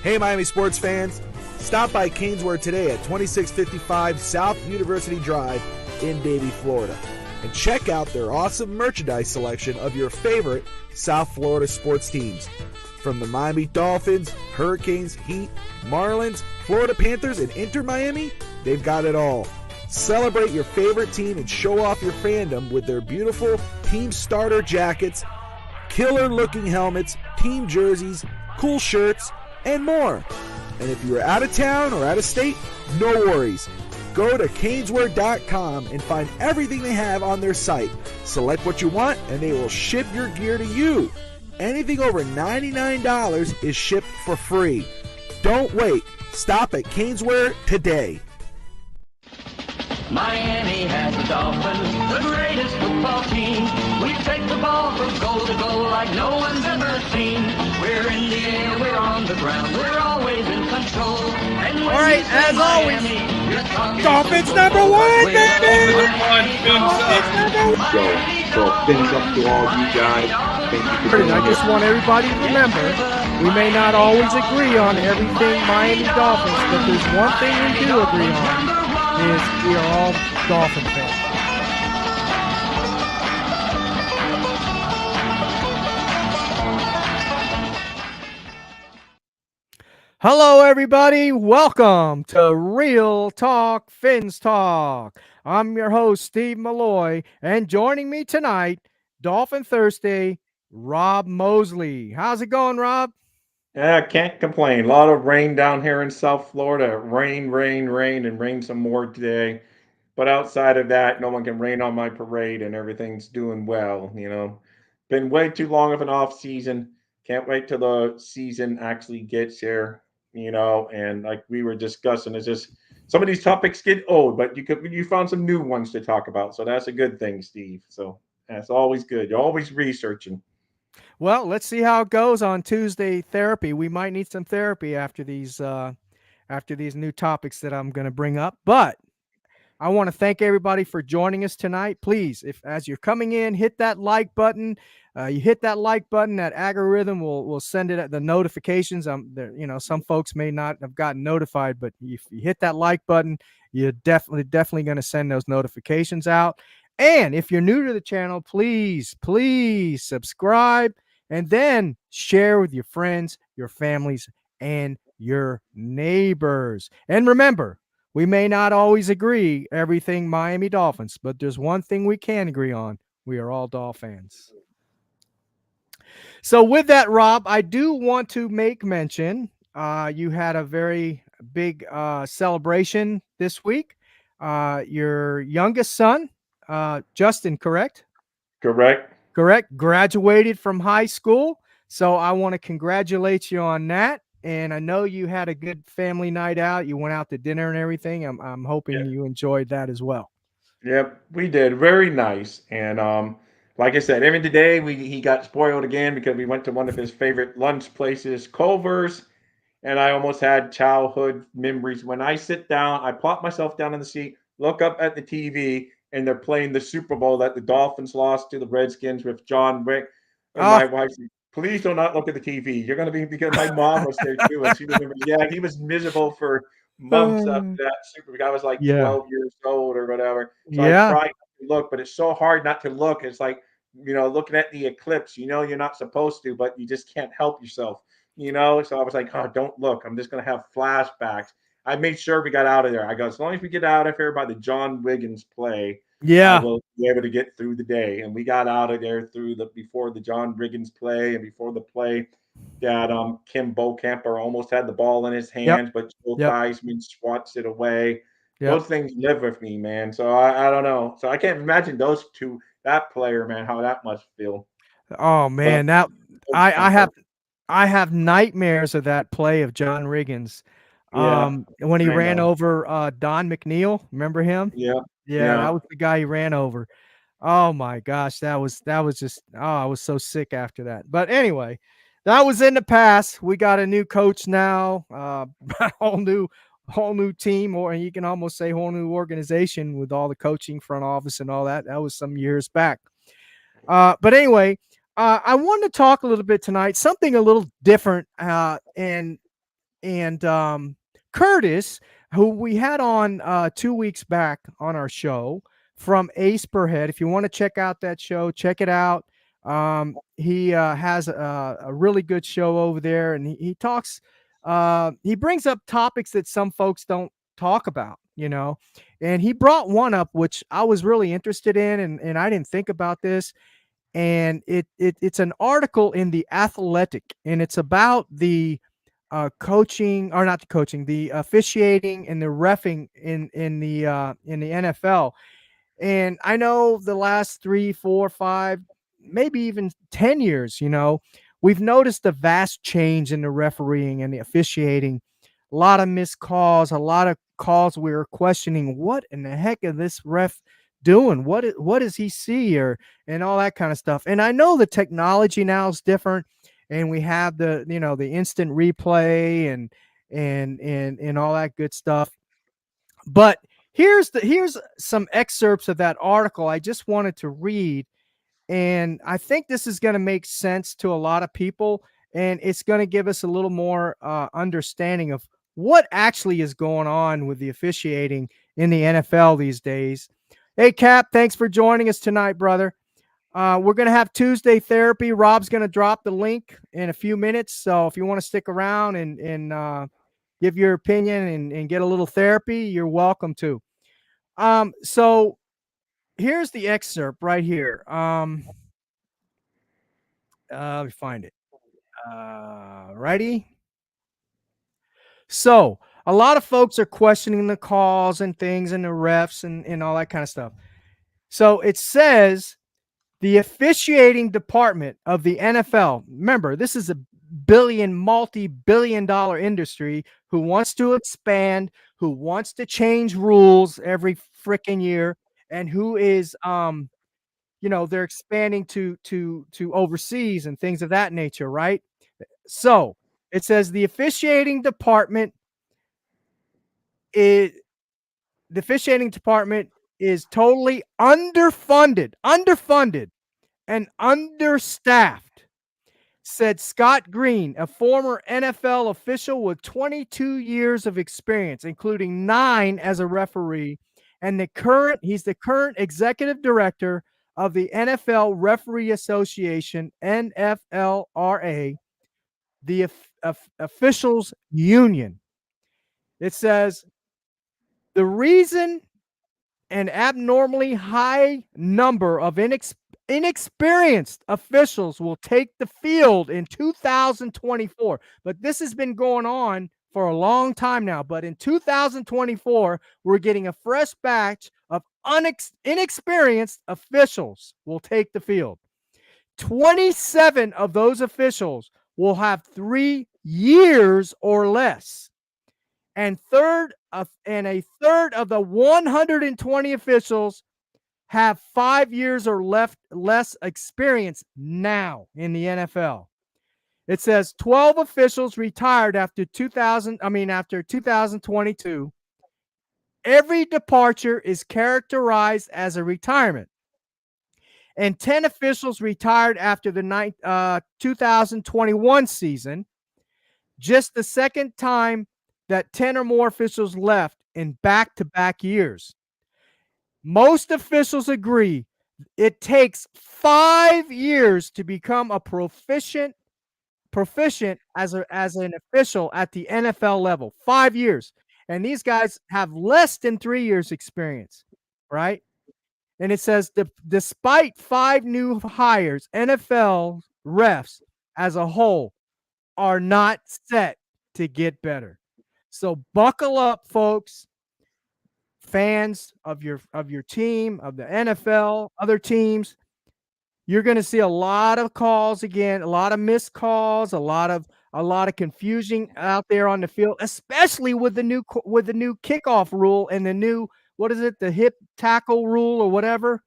Hey, Miami sports fans. Stop by Canesware today at 2655 South University Drive in Davie, Florida. And check out their awesome merchandise selection of your favorite South Florida sports teams. From the Miami Dolphins, Hurricanes, Heat, Marlins, Florida Panthers, and Inter Miami, they've got it all. Celebrate your favorite team and show off your fandom with their beautiful team starter jackets, killer-looking helmets, team jerseys, cool shirts, and more. And if you're out of town or out of state, no worries. Go to caneswear.com and find everything they have on their site. Select what you want, and they will ship your gear to you. Anything over $99 is shipped for free. Don't wait. Stop at Caneswear today. Miami has the Dolphins, the greatest football team. We take the ball from goal to goal like no one's ever seen. We're in the air, we're on the ground, we're always in control. And all right, as always, Dolphins number one, baby! So fins up to all you guys. Thank you for I just want everybody to remember, we may not always agree on everything Miami Dolphins, but there's one thing we do agree on, is we are all Dolphin fans. Hello, everybody. Welcome to Real Talk Fins Talk. I'm your host, Steve Malloy, and joining me tonight, Dolphin Thursday, Rob Mosley. How's it going, Rob? Yeah, can't complain. A lot of rain down here in South Florida. Rain, and rain some more today. But outside of that, no one can rain on my parade, and everything's doing well. Been way too long of an off season. Can't wait till the season actually gets here. And like we were discussing, it's just some of these topics get old, but you found some new ones to talk about, so that's a good thing, Steve. So that's always good. You're always researching. Well, let's see how it goes on Tuesday therapy. We might need some therapy after these new topics that I'm going to bring up. But I want to thank everybody for joining us tonight. Please, if as you're coming in, hit that like button. You hit that like button, that algorithm will send it the notifications. Some folks may not have gotten notified, but if you hit that like button, you're definitely going to send those notifications out. And if you're new to the channel, please subscribe and then share with your friends, your families, and your neighbors. And remember, we may not always agree everything Miami Dolphins, but there's one thing we can agree on. We are all Dolphins. So with that, Rob, I do want to make mention, you had a very big celebration this week. Your youngest son, Justin, correct? Correct. Graduated from high school. So I want to congratulate you on that. And I know you had a good family night out. You went out to dinner and everything. I'm hoping you enjoyed that as well. Yep, we did. Very nice. And like I said, even today he got spoiled again because we went to one of his favorite lunch places, Culver's, and I almost had childhood memories. When I sit down, I plop myself down in the seat, look up at the TV, and they're playing the Super Bowl that the Dolphins lost to the Redskins with John Wick. And my wife said, please do not look at the TV. You're going to be, because my mom was there too. And she remembered, he was miserable for months after that Super Bowl. I was like 12 years old or whatever. So I tried not to look, but it's so hard not to look. It's like, looking at the eclipse, you're not supposed to, but you just can't help yourself, So I was like, oh, don't look. I'm just going to have flashbacks. I made sure we got out of there. I go, as long as we get out of here by the John Wiggins play, I will be able to get through the day. And we got out of there before the John Wiggins play and before the play that Kim Bocamper almost had the ball in his hands, but Joe Theismann swats it away. Those things live with me, man. So I don't know. So I can't imagine those two, that player, man, how that must feel. Oh man, I have nightmares of that play of John Wiggins. When he ran over Don McNeil, remember him? Yeah, that was the guy he ran over. Oh my gosh, that was just, I was so sick after that. But anyway, that was in the past. We got a new coach now, whole new team, or you can almost say whole new organization with all the coaching, front office, and all that. That was some years back. But anyway, I wanted to talk a little bit tonight, something a little different, and and Curtis, who we had on 2 weeks back on our show from Ace Per Head. If you want to check out that show, check it out. He has a really good show over there, and he talks. He brings up topics that some folks don't talk about, and he brought one up which I was really interested in, and I didn't think about this, and it's an article in The Athletic, and it's about the coaching, or not the coaching, the officiating and the reffing in the NFL. And I know the last 3, 4, 5, maybe even 10 years, we've noticed a vast change in the refereeing and the officiating. A lot of missed calls, a lot of calls we were questioning, what in the heck is this ref doing? What does he see, and all that kind of stuff. And I know the technology now is different, and we have the instant replay and all that good stuff. But here's some excerpts of that article I just wanted to read, and I think this is going to make sense to a lot of people, and it's going to give us a little more understanding of what actually is going on with the officiating in the NFL these days. Hey, Cap, thanks for joining us tonight, brother. We're going to have Tuesday therapy. Rob's going to drop the link in a few minutes, so if you want to stick around and give your opinion and get a little therapy, you're welcome to. So here's the excerpt right here. Let me find it. Righty. So a lot of folks are questioning the calls and things and the refs and all that kind of stuff. So it says the officiating department of the NFL, remember, this is a multi-billion-dollar industry who wants to expand, who wants to change rules every freaking year, and who is they're expanding to overseas and things of that nature, right? So it says the officiating department is totally underfunded and understaffed, said Scott Green, a former NFL official with 22 years of experience, including 9 as a referee, and he's the current executive director of the NFL Referee Association, NFLRA, the officials union. It says the reason an abnormally high number of inexperienced officials will take the field in 2024. But this has been going on for a long time now. But in 2024, we're getting a fresh batch of inexperienced officials will take the field. 27 of those officials will have 3 years or less. And a third of the 120 officials have 5 years or less experience now in the NFL. It says 12 officials retired after 2022. Every departure is characterized as a retirement. And 10 officials retired after the 2021 season. Just the second time that 10 or more officials left in back-to-back years. Most officials agree it takes 5 years to become a proficient as an official at the NFL level. 5 years. And these guys have less than 3 years experience, right? And it says despite 5 new hires, NFL refs as a whole are not set to get better. So buckle up, folks. Fans of your team, of the NFL, other teams, you're going to see a lot of calls again, a lot of missed calls, a lot of confusion out there on the field, especially with the new kickoff rule and the new, what is it, the hip tackle rule or whatever.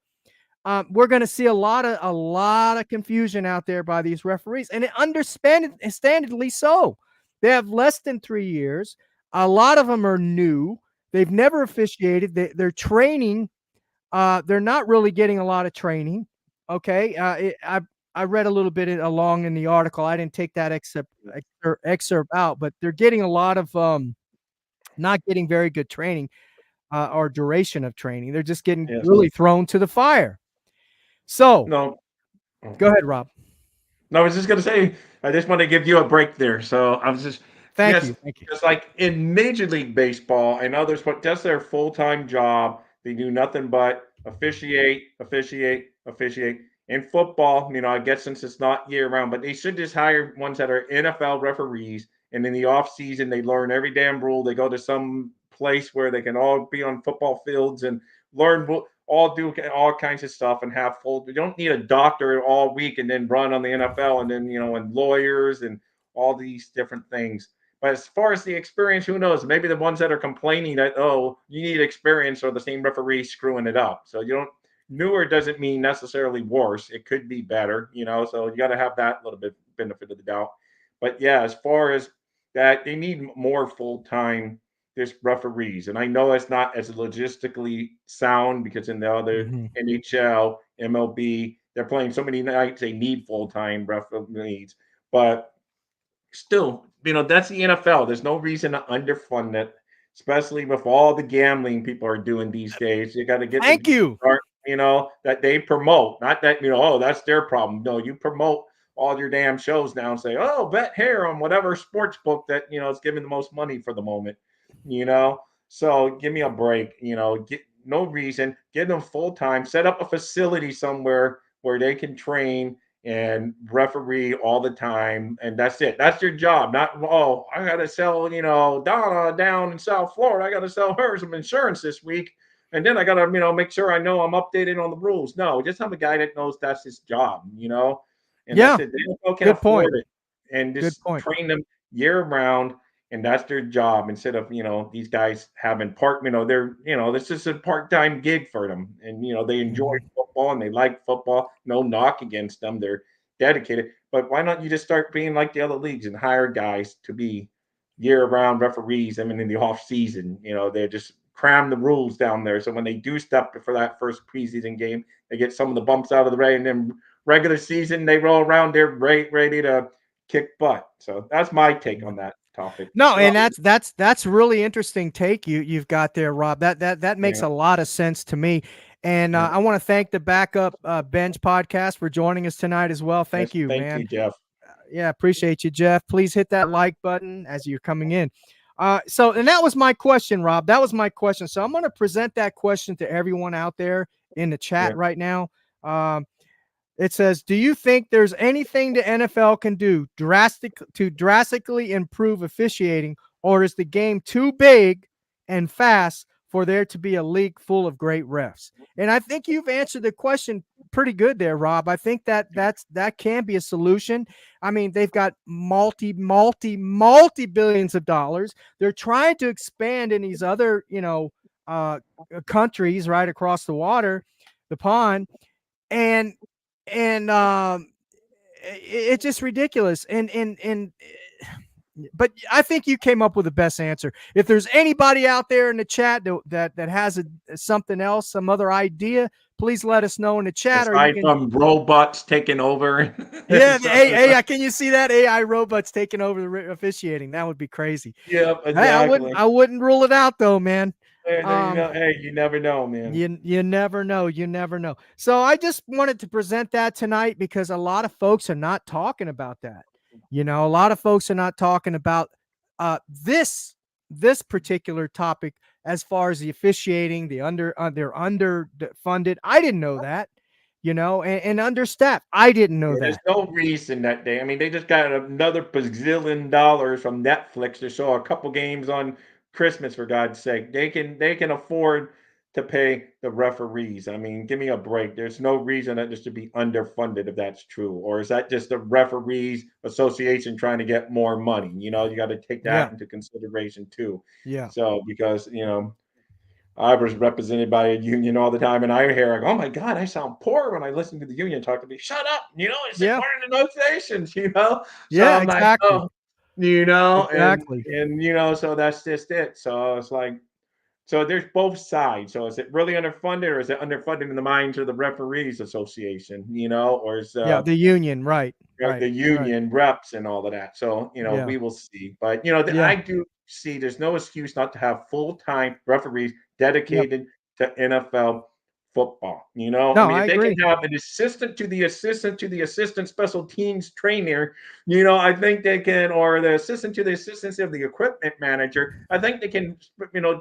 We're going to see a lot of confusion out there by these referees, and understandably so. They have less than 3 years. A lot of them are new. They've never officiated. They're training. They're not really getting a lot of training. Okay. I read a little bit along in the article. I didn't take that excerpt out, but they're getting a lot of not getting very good training or duration of training. They're just getting Yes. really thrown to the fire. So No. go ahead, Rob. No, I was just gonna say, I just want to give you a break there. So I was just, Thank yes, you. Thank you. just like in Major League Baseball and others, but that's their full-time job. They do nothing but officiate, officiate, officiate. In football, I guess since it's not year-round, but they should just hire ones that are NFL referees, and in the off season, they learn every damn rule. They go to some place where they can all be on football fields and learn all do all kinds of stuff and have full. You don't need a doctor all week and then run on the NFL and then and lawyers and all these different things. But as far as the experience, who knows? Maybe the ones that are complaining that you need experience are the same referee screwing it up. So you don't newer doesn't mean necessarily worse. It could be better, So you got to have that little bit benefit of the doubt. But yeah, as far as that, they need more full time there's referees. And I know it's not as logistically sound because in the other Mm-hmm. NHL, MLB, they're playing so many nights they need full time referees. But still, that's the NFL. There's no reason to underfund it, especially with all the gambling people are doing these days. You got to get Thank the you. start, that they promote, not that, oh, that's their problem. No, you promote all your damn shows now and say, oh, bet here on whatever sports book that, is giving the most money for the moment, you know? So give me a break, get no reason, get them full time, set up a facility somewhere where they can train and referee all the time, and that's it. That's your job. Not I gotta sell, Donna down in South Florida. I gotta sell her some insurance this week, and then I gotta, make sure I know I'm updated on the rules. No, just have a guy that knows that's his job, and that's Yeah. it. The NFL can Good point. afford it, and Good just point. train them year round. And that's their job instead of these guys having they're this is a part-time gig for them, and they enjoy Mm-hmm. football and they like football. No knock against them, they're dedicated. But why not you just start being like the other leagues and hire guys to be year-round referees? I mean, in the off season, they just cram the rules down there, so when they do step for that first preseason game, they get some of the bumps out of the way, and then regular season they roll around, they're ready to kick butt. So that's my take on that topic. No, So and that's really interesting take you've got there, Rob. That makes yeah, a lot of sense to me. And yeah. I want to thank the Backup Bench podcast for joining us tonight as well. Thank Yes, you, thank man. you, Jeff. Yeah, appreciate you, Jeff. Please hit that like button as you're coming in. And that was my question, Rob. That was my question. So I'm going to present that question to everyone out there in the chat Yeah. right now. It says, do you think there's anything the NFL can do to drastically improve officiating, or is the game too big and fast for there to be a league full of great refs? And I think you've answered the question pretty good there, Rob. I think that can be a solution. I mean, they've got multi billions of dollars. They're trying to expand in these other, countries right across the water, the pond, and it's just ridiculous. But I think you came up with the best answer. If there's anybody out there in the chat that has something else, some other idea, please let us know in the chat. Or you Aside can, from robots taking over. yeah, So, AI. Can you see that AI robots taking over the officiating? That would be crazy. yeah, Hey, exactly. I wouldn't rule it out though, man. Hey, you never know, man. You never know. You never know. So I just wanted to present that tonight because a lot of folks are not talking about that. A lot of folks are not talking about this particular topic as far as the officiating, they're underfunded. I didn't know that, and understaffed. I didn't know Yeah, there's that. no reason that they just got another bazillion dollars from Netflix to show a couple games on Christmas, for God's sake. They can afford to pay the referees. I mean, give me a break. There's no reason that this should be underfunded if that's true. Or is that just the referees association trying to get more money? You got to take Yeah. that into consideration too. Yeah. So because I was represented by a union all the time, and I hear like, "Oh my God, I sound poor when I listen to the union talk to me." Shut up, it's Yeah. important negotiations. So Yeah, I'm like, exactly. oh, and Exactly. so that's just it. So it's like, So there's both sides. So is it really underfunded, or is it underfunded in the minds of the referees association? Or is Yeah, the union, right, the right, right. union reps and all of that. So, Yeah, we will see. But, yeah, I do see there's no excuse not to have full time referees yep. dedicated to NFL football. I No, mean, I if they can agree. have an assistant to the assistant to the assistant special teams trainer, I think they can, or the assistant to the assistant of the equipment manager, I think they can,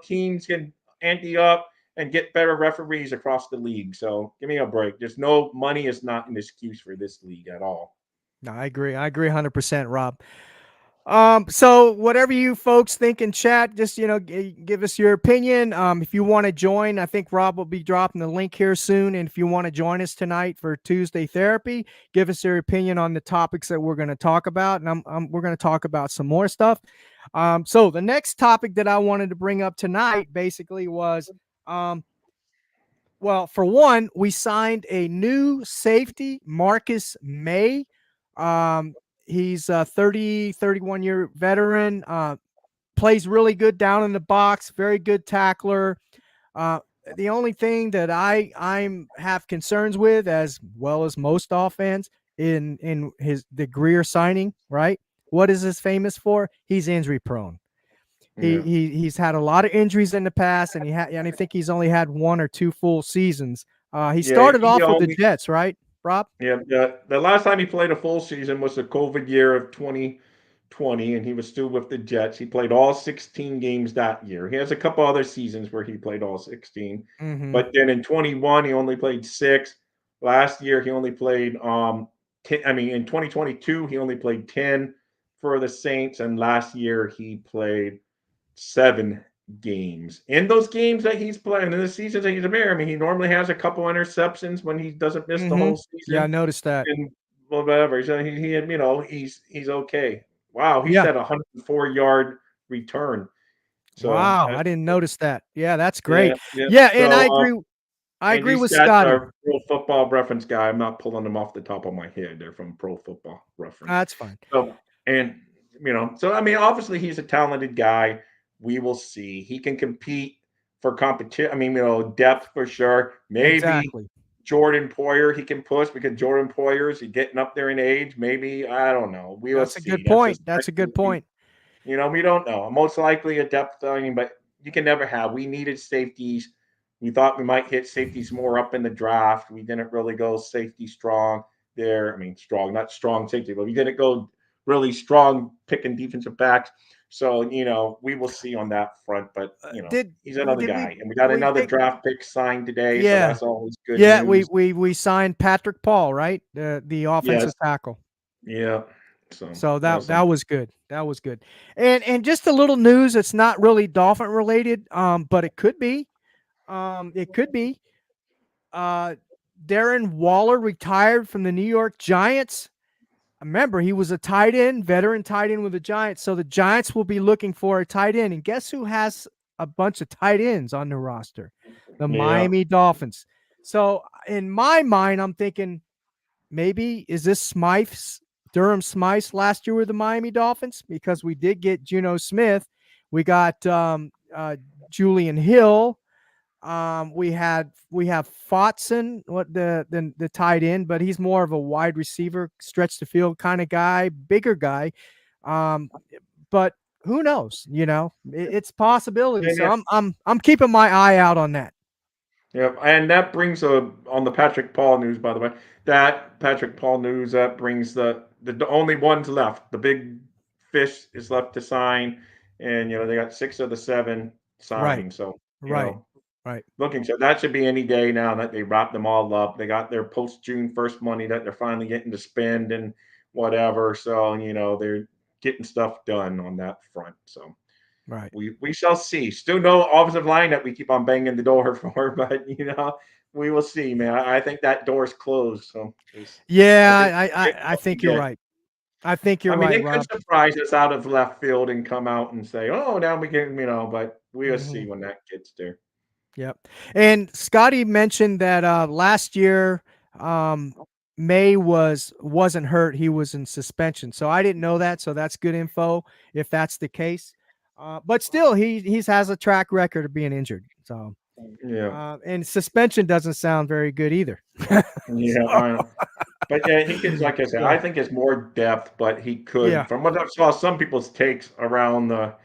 teams can ante up and get better referees across the league. So give me a break. There's no money is not an excuse for this league at all. No, I agree. I agree 100%, Rob. So whatever you folks think in chat, just give us your opinion. If you want to join, I think Rob will be dropping the link here soon. And if you want to join us tonight for Tuesday therapy, give us your opinion on the topics that we're going to talk about, and we're going to talk about some more stuff. So the next topic that I wanted to bring up tonight basically was, well, for one, we signed a new safety, Marcus May. Um, he's a 31-year veteran, plays really good down in the box, very good tackler. Uh, the only thing that I'm have concerns with, as well as most offense, in the Greer signing, right? What is this famous for? He's injury prone. Yeah. He's had a lot of injuries in the past, and I think he's only had one or two full seasons. He Yeah, started he off with the only Jets, right, Rob? yeah, the last time he played a full season was the COVID year of 2020, and he was still with the Jets. He played all 16 games that year. He has a couple other seasons where he played all 16, Mm-hmm. but then in 21 he only played 6. Last year he only played 10, I mean in 2022 he only played 10 for the Saints, and last year he played 7 games. In those games that he's playing, in the seasons that he's a Bear, I mean, he normally has a couple interceptions when he doesn't miss the Mm-hmm. whole Yeah, I season, noticed that. and whatever. So he's okay. Wow, he Yeah. set a 104-yard return. So Wow, I that's didn't notice that. Yeah, that's yeah, great. yeah. Yeah, and So I and agree these with stats Scotty. are Pro Football Reference guy. I'm not pulling them off the top of my head. They're from Pro Football Reference. That's fine. So and so I mean, obviously he's a talented guy. We will see. He can compete for competition. I mean, depth for sure. Maybe Exactly. Jordan Poyer he can push because Jordan Poyer's getting up there in age. Maybe I don't know. We will That's a see. good That's a point. That's a good we, point. we don't know. Most likely a depth thing, but you can never have. We needed safeties. We thought we might hit safeties more up in the draft. We didn't really go safety strong there. I mean, strong, not strong safety, but we didn't go really strong picking defensive backs. So, we will see on that front. But, Did he's another did guy. And we got we another pick? draft pick signed today. So Yeah, that's always good yeah. news. We signed Patrick Paul, right? The Yes. offensive tackle. Yeah. So So that's that was good. That was good. And just a little news. It's not really Dolphin related, but it could be. It could be. Uh, Darren Waller retired from the New York Giants. Remember, he was a tight end, veteran tight end with the Giants. So the Giants will be looking for a tight end. And guess who has a bunch of tight ends on the roster? The yeah. Miami Dolphins. So in my mind, I'm thinking, maybe is this Durham Smythe's last year with the Miami Dolphins? Because we did get Juno Smith. We got Julian Hill. We have Fotson, what the tight end, but he's more of a wide receiver, stretch the field kind of guy, bigger guy. Um, but who knows? It's possibility. And So yeah. I'm keeping my eye out on that. Yeah, and that brings on the Patrick Paul news, by the way. That Patrick Paul news that brings the only ones left. The big fish is left to sign, and they got 6 of the 7 Right, signed. So right, right, looking so that should be any day now that they wrap them all up. They got their post June 1st money that they're finally getting to spend and whatever. So they're getting stuff done on that front. So right. we shall see. Still no offensive line that we keep on banging the door for, but we will see, man. I think that door's closed. So I think Yeah, we're getting I what we think you're get. right. I think you're I mean, right, they could Rob. surprise us out of left field and come out and say, "Oh, now we can," but we'll Hmm. see when that gets there. Yep. And Scotty mentioned that last year um, May wasn't hurt; he was in suspension. So I didn't know that. So that's good info if that's the case. But still, he has a track record of being injured. So, Yeah, and suspension doesn't sound very good either. yeah. So, But yeah, he could, like I said, I so, think it's more depth, but he yeah. could, from what I saw, some people's takes around the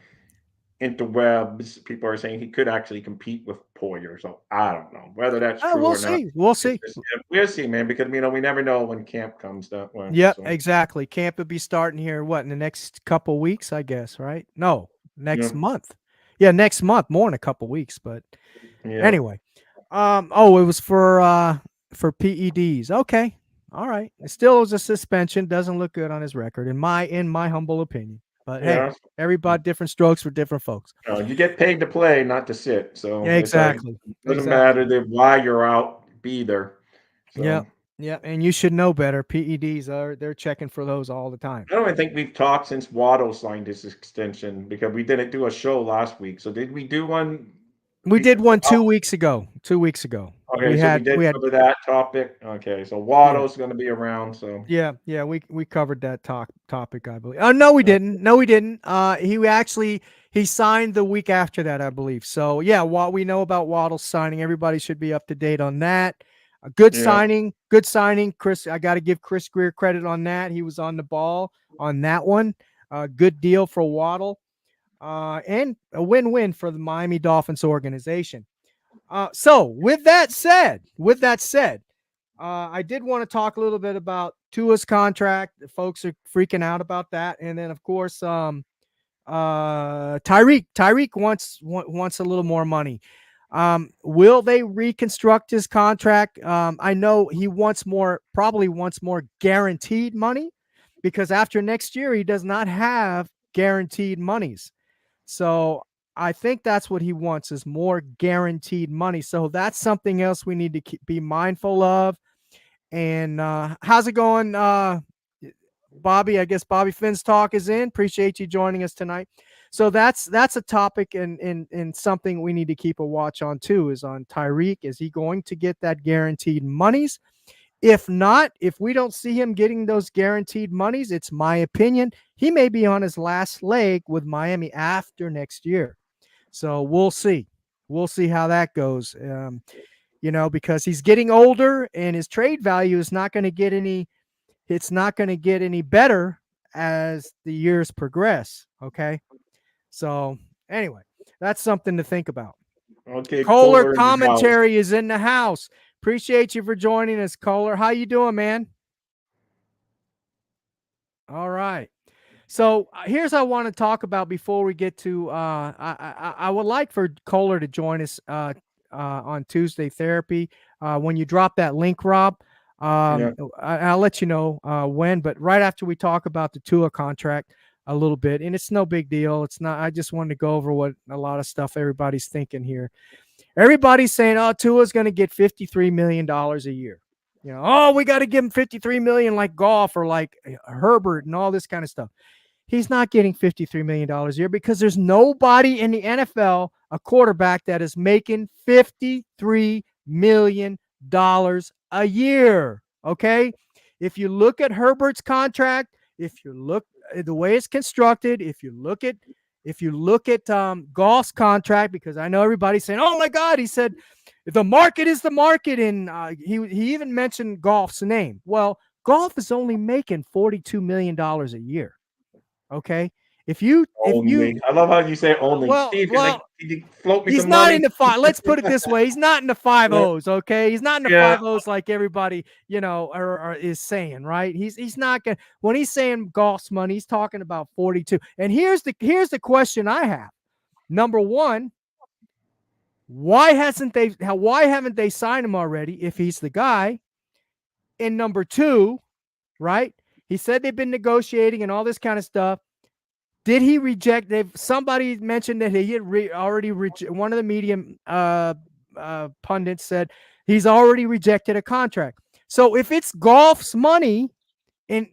interwebs, people are saying he could actually compete with Poyer. So I don't know whether that's true We'll or not. see. We'll It's see. just, yeah, we'll see, man, because we never know when camp comes that way. Yep, So exactly. Camp will be starting here, what, in the next couple weeks, I guess, right? No, yeah, next month. Yeah, next month, more in a couple weeks. But yeah, anyway, it was for PEDs. Okay, all right. It still was a suspension. Doesn't look good on his record, in my humble opinion. But hey, yeah. everybody different strokes for different folks. You get paid to play, not to sit. So Yeah, it's like exactly, doesn't matter exactly. why you're out, be there. Yep, So yep. And you should know better. PEDs they're checking for those all the time. I don't even think we've talked since Waddle signed his extension because we didn't do a show last week. So did we do one? We did one 2 weeks ago. 2 weeks ago, Okay, we so we had did we had cover that topic. Okay, so yeah. Waddle's going to be around. So Yeah. We covered that topic, I believe. Oh no, we didn't. No, we didn't. He signed the week after that, I believe. So yeah, what we know about Waddle signing, everybody should be up to date on that. A good yeah, signing, good signing. Chris, I got to give Chris Greer credit on that. He was on the ball on that one. Good deal for Waddle, and a win-win for the Miami Dolphins organization. So with that said, I did want to talk a little bit about Tua's contract. The folks are freaking out about that, and then of course, Tyreek wants a little more money. Will they reconstruct his contract? I know he probably wants more guaranteed money, because after next year he does not have guaranteed monies. So I think that's what he wants, is more guaranteed money. So that's something else we need to be mindful of. And how's it going, Bobby? I guess Bobby Finn's talk is in. Appreciate you joining us tonight. So that's a topic, and something we need to keep a watch on too, is on Tyreek. Is he going to get that guaranteed monies? If not, if we don't see him getting those guaranteed monies, it's my opinion, he may be on his last leg with Miami after next year. So we'll see. We'll see how that goes. Because he's getting older and his trade value is not going to get any, it's not going to get any better as the years progress. Okay. So anyway, that's something to think about. okay, Kohler Kohler in the house. commentary is in the house. Appreciate you for joining us, Kohler. How you doing, man? All right. So here's what I want to talk about before we get to. I would like for Kohler to join us on Tuesday Therapy. When you drop that link, Rob, Yeah, I'll let you know when. But right after we talk about the Tua contract a little bit, and it's no big deal. It's not. I just wanted to go over what a lot of stuff everybody's thinking here. Everybody's saying, "Oh, Tua's going to get $53 million a year." Oh, we got to give him $53 million like Goff or like Herbert and all this kind of stuff. He's not getting $53 million a year because there's nobody in the NFL, a quarterback, that is making $53 million a year. Okay. If you look at Herbert's contract, if you look at the way it's constructed, if you look at Goff's contract, because I know everybody's saying, "Oh my God," he said, "the market is the market," and he even mentioned Goff's name. Well, Goff is only making $42 million a year. Okay, if you only. I love how you say only. Steve, well, can you float me he's some not money? in the five. Let's put it this way: he's not in the five Yeah, O's. Okay, he's not in the yeah. five O's like everybody or is saying. Right? He's not gonna, when he's saying Goff's money, he's talking about 42. And here's the question I have. Number one, why haven't they signed him already if he's the guy? And number two, right? He said they've been negotiating and all this kind of stuff. Did he reject? Somebody mentioned that he had already one of the media pundits said he's already rejected a contract. So if it's Goff's money,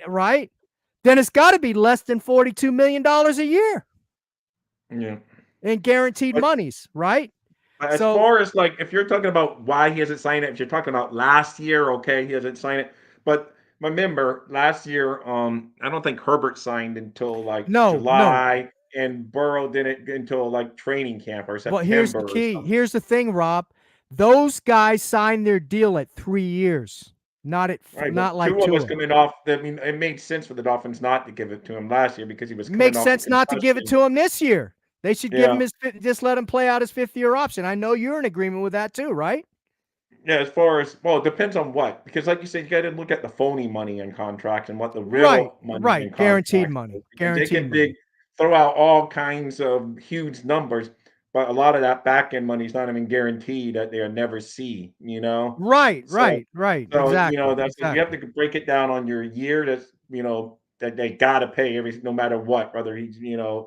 right, then it's got to be less than $42 million a year Yeah. in guaranteed But monies, right? as So far as like, if you're talking about why he hasn't signed it, if you're talking about last year, okay, he hasn't signed it. But remember, last year, I don't think Herbert signed until like no, July. and Burrow didn't get until like training camp or Well, here's the September or key. something. Here's the thing, Rob. Those guys signed their deal at 3 years, Right, but not like Tua was Tua. coming off. I mean, it made sense for the Dolphins not to give it to him last year because he was coming Makes off a sense not to give it concussion. to him this year. They should give him Yeah, his just let him play out his 5th-year option. I know you're in agreement with that too, right? yeah. As far as well, it depends on what because, like you said, you got to look at the phony money in contracts and what the Right, real money in right. Guaranteed contracts money. is because they Guaranteed can big money. throw out all kinds of huge numbers, but a lot of that back end money is not even guaranteed that they'll never see. Right, So right, right. so, Exactly. that's you have Exactly. to break it down on your year. That's that they gotta pay every no matter what, whether he's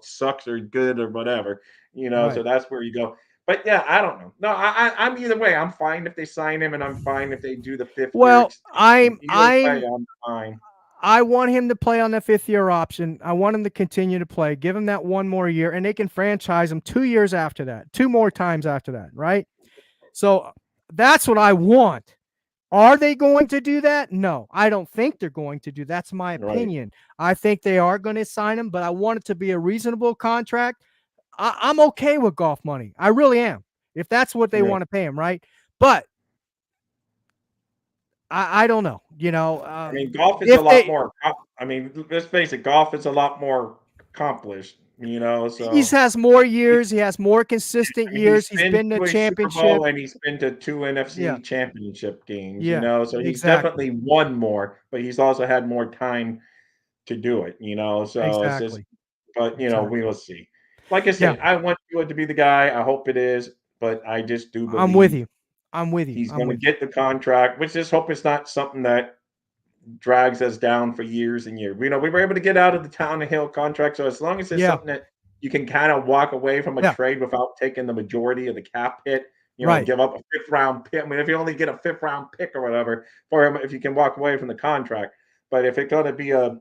sucks or good or whatever. So Right. that's where you go. But yeah, I don't know. No, I'm either way. I'm fine if they sign him, and I'm fine if they do the 5th year Well, extension. I'm Either way, I'm I'm fine. I want him to play on that 5th-year option. I want him to continue to play. Give him that one more year, and they can franchise him 2 years after that, two more times after that, right? So that's what I want. Are they going to do that? No, I don't think they're going to do. That's my Right. opinion. I think they are going to sign him, but I want it to be a reasonable contract. I'm okay with golf money. I really am. If that's what they Yeah. want to pay him, right? But I don't know. I mean, golf is a If lot they more. I mean, let's face it, golf is a lot more accomplished. he So has more years, he has more consistent I mean, he's years. He's been been to to a a Super Bowl championship. and he's been to 2 Yeah, NFC championship games, yeah, so he's exactly, definitely won more, but he's also had more time to do it. So it's just exactly, but, we exactly. will see. Like I Yeah, said, I want Tua to be the guy, I hope it is, but I just do I'm with believe you. I'm with you. he's I'm gonna with you. get the contract, which just hope it's not something that drags us down for years and years. We were able to get out of the Tannehill contract, so as long as it's Yeah, something that you can kind of walk away from a yeah, trade without taking the majority of the cap hit, right. give up a 5th round pick. I mean, if you only get a 5th round pick or whatever for him, if you can walk away from the contract, but if it's going to be a,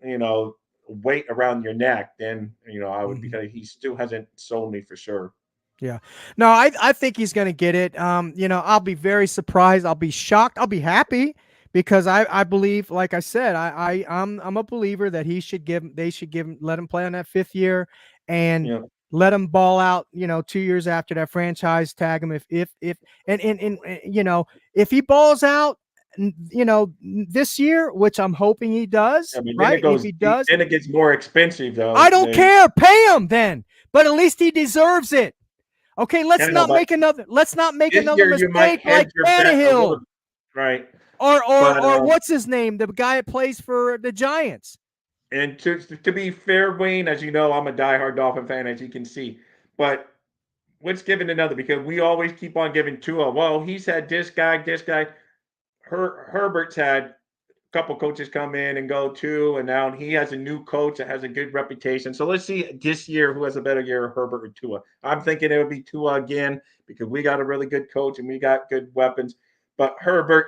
you know, weight around your neck, then I would Mhm. because he still hasn't sold me for sure. Yeah. No, I think he's going to get it. I'll be very surprised. I'll be shocked. I'll be happy because I believe, like I said, I'm a believer that they should give him, let him play on that 5th year and You know, let him ball out, 2 years after that, franchise tag him if if he balls out this year, which I'm hoping he I does, mean, then right? And if he does, then it gets more expensive I though. don't Then care. Pay him then. But at least he deserves it. Okay, I know, but let's not make this another year you might mistake like hedge your bet a little, Tannehill right? or But or what's his name, the guy that plays for the Giants. and to be fair, Wayne, as you know, I'm a diehard Dolphin fan, as you can see. But what's giving another? Because we always keep on giving Tua. Well, he's had this guy, this guy. Herbert's had couple coaches come in and go too, and now he has a new coach that has a good reputation. So let's see this year who has a better year, Herbert or Tua. I'm thinking it would be Tua again because we got a really good coach and we got good weapons. But Herbert,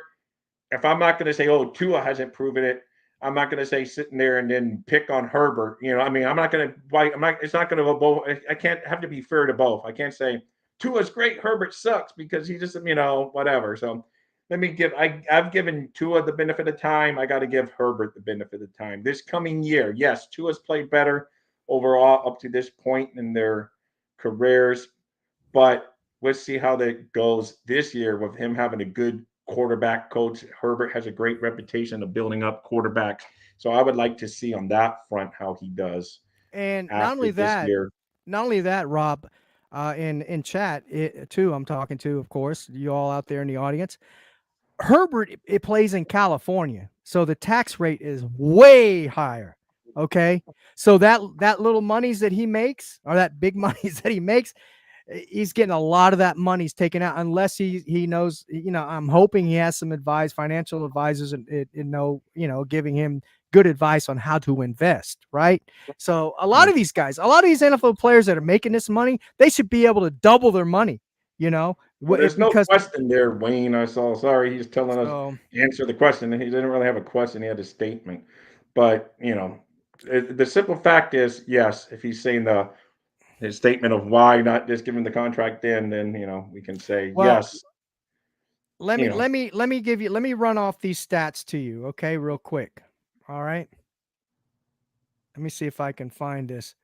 if I'm not going to say, oh, Tua hasn't proven it, I'm not going to say sitting there and then pick on Herbert. I mean, I'm not going to. I'm not. It's not going to go both. I can't have to be fair to both. I can't say Tua's great, Herbert sucks because he just whatever. So let me give. I've given Tua the benefit of time. I got to give Herbert the benefit of time. This coming year, yes, Tua's played better overall up to this point in their careers, but let's see how that goes this year with him having a good quarterback coach. Herbert has a great reputation of building up quarterbacks. So I would like to see on that front how he does And after this year. not only that, Rob, in chat too, I'm talking to, of course, you all out there in the audience. Herbert, it plays in California, so the tax rate is way higher. Okay, so that little monies that he makes, or that big monies that he makes, he's getting a lot of that money's taken out unless he knows. I'm hoping he has some financial advisors, and giving him good advice on how to invest. Right. So a lot of these guys, a lot of these NFL players that are making this money, they should be able to double their money. Well, there's no Because question there, Wayne. I saw. Sorry, he's telling us so answer the question. He didn't really have a question. He had a statement. But the simple fact is, yes, if he's saying his statement of why not just give him the contract, then we can say well, yes. let You me know, let me let me give you let me run off these stats to you, okay, real quick. All right. Let me see if I can find this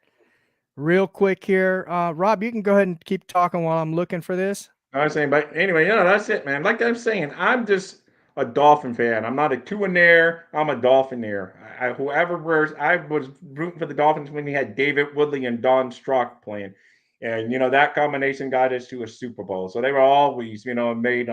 real quick here. Rob, you can go ahead and keep talking while I'm looking for this. I was saying, but anyway, that's it, man. Like I'm saying, I'm just a Dolphin fan. I'm not a two-in-there. I'm a Dolphinaire. Whoever wears, I was rooting for the Dolphins when we had David Woodley and Don Strock playing, and that combination got us to a Super Bowl. So they were always, made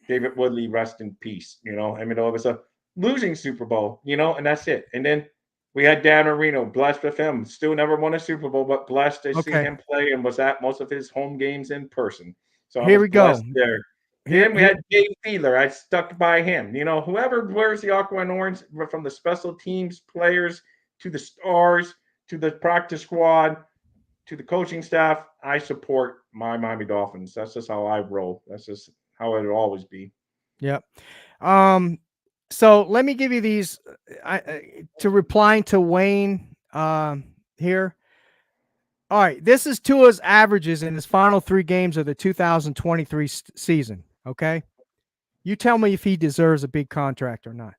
David Woodley rest in peace. I mean, it was a losing Super Bowl, and that's it. And then we had Dan Marino, blessed with him. Still never won a Super Bowl, but blessed to see Okay, him play and was at most of his home games in person. So I here was we go. blessed there. Here, Then we here. had Dave Fiedler. I stuck by him. Whoever wears the aqua and orange, from the special teams players to the stars to the practice squad to the coaching staff, I support my Miami Dolphins. That's just how I roll. That's just how it'll always be. Yep. So let me give you these to replying to Wayne here. All right, this is Tua's averages in his final 3 games of the 2023 season. Okay, you tell me if he deserves a big contract or not.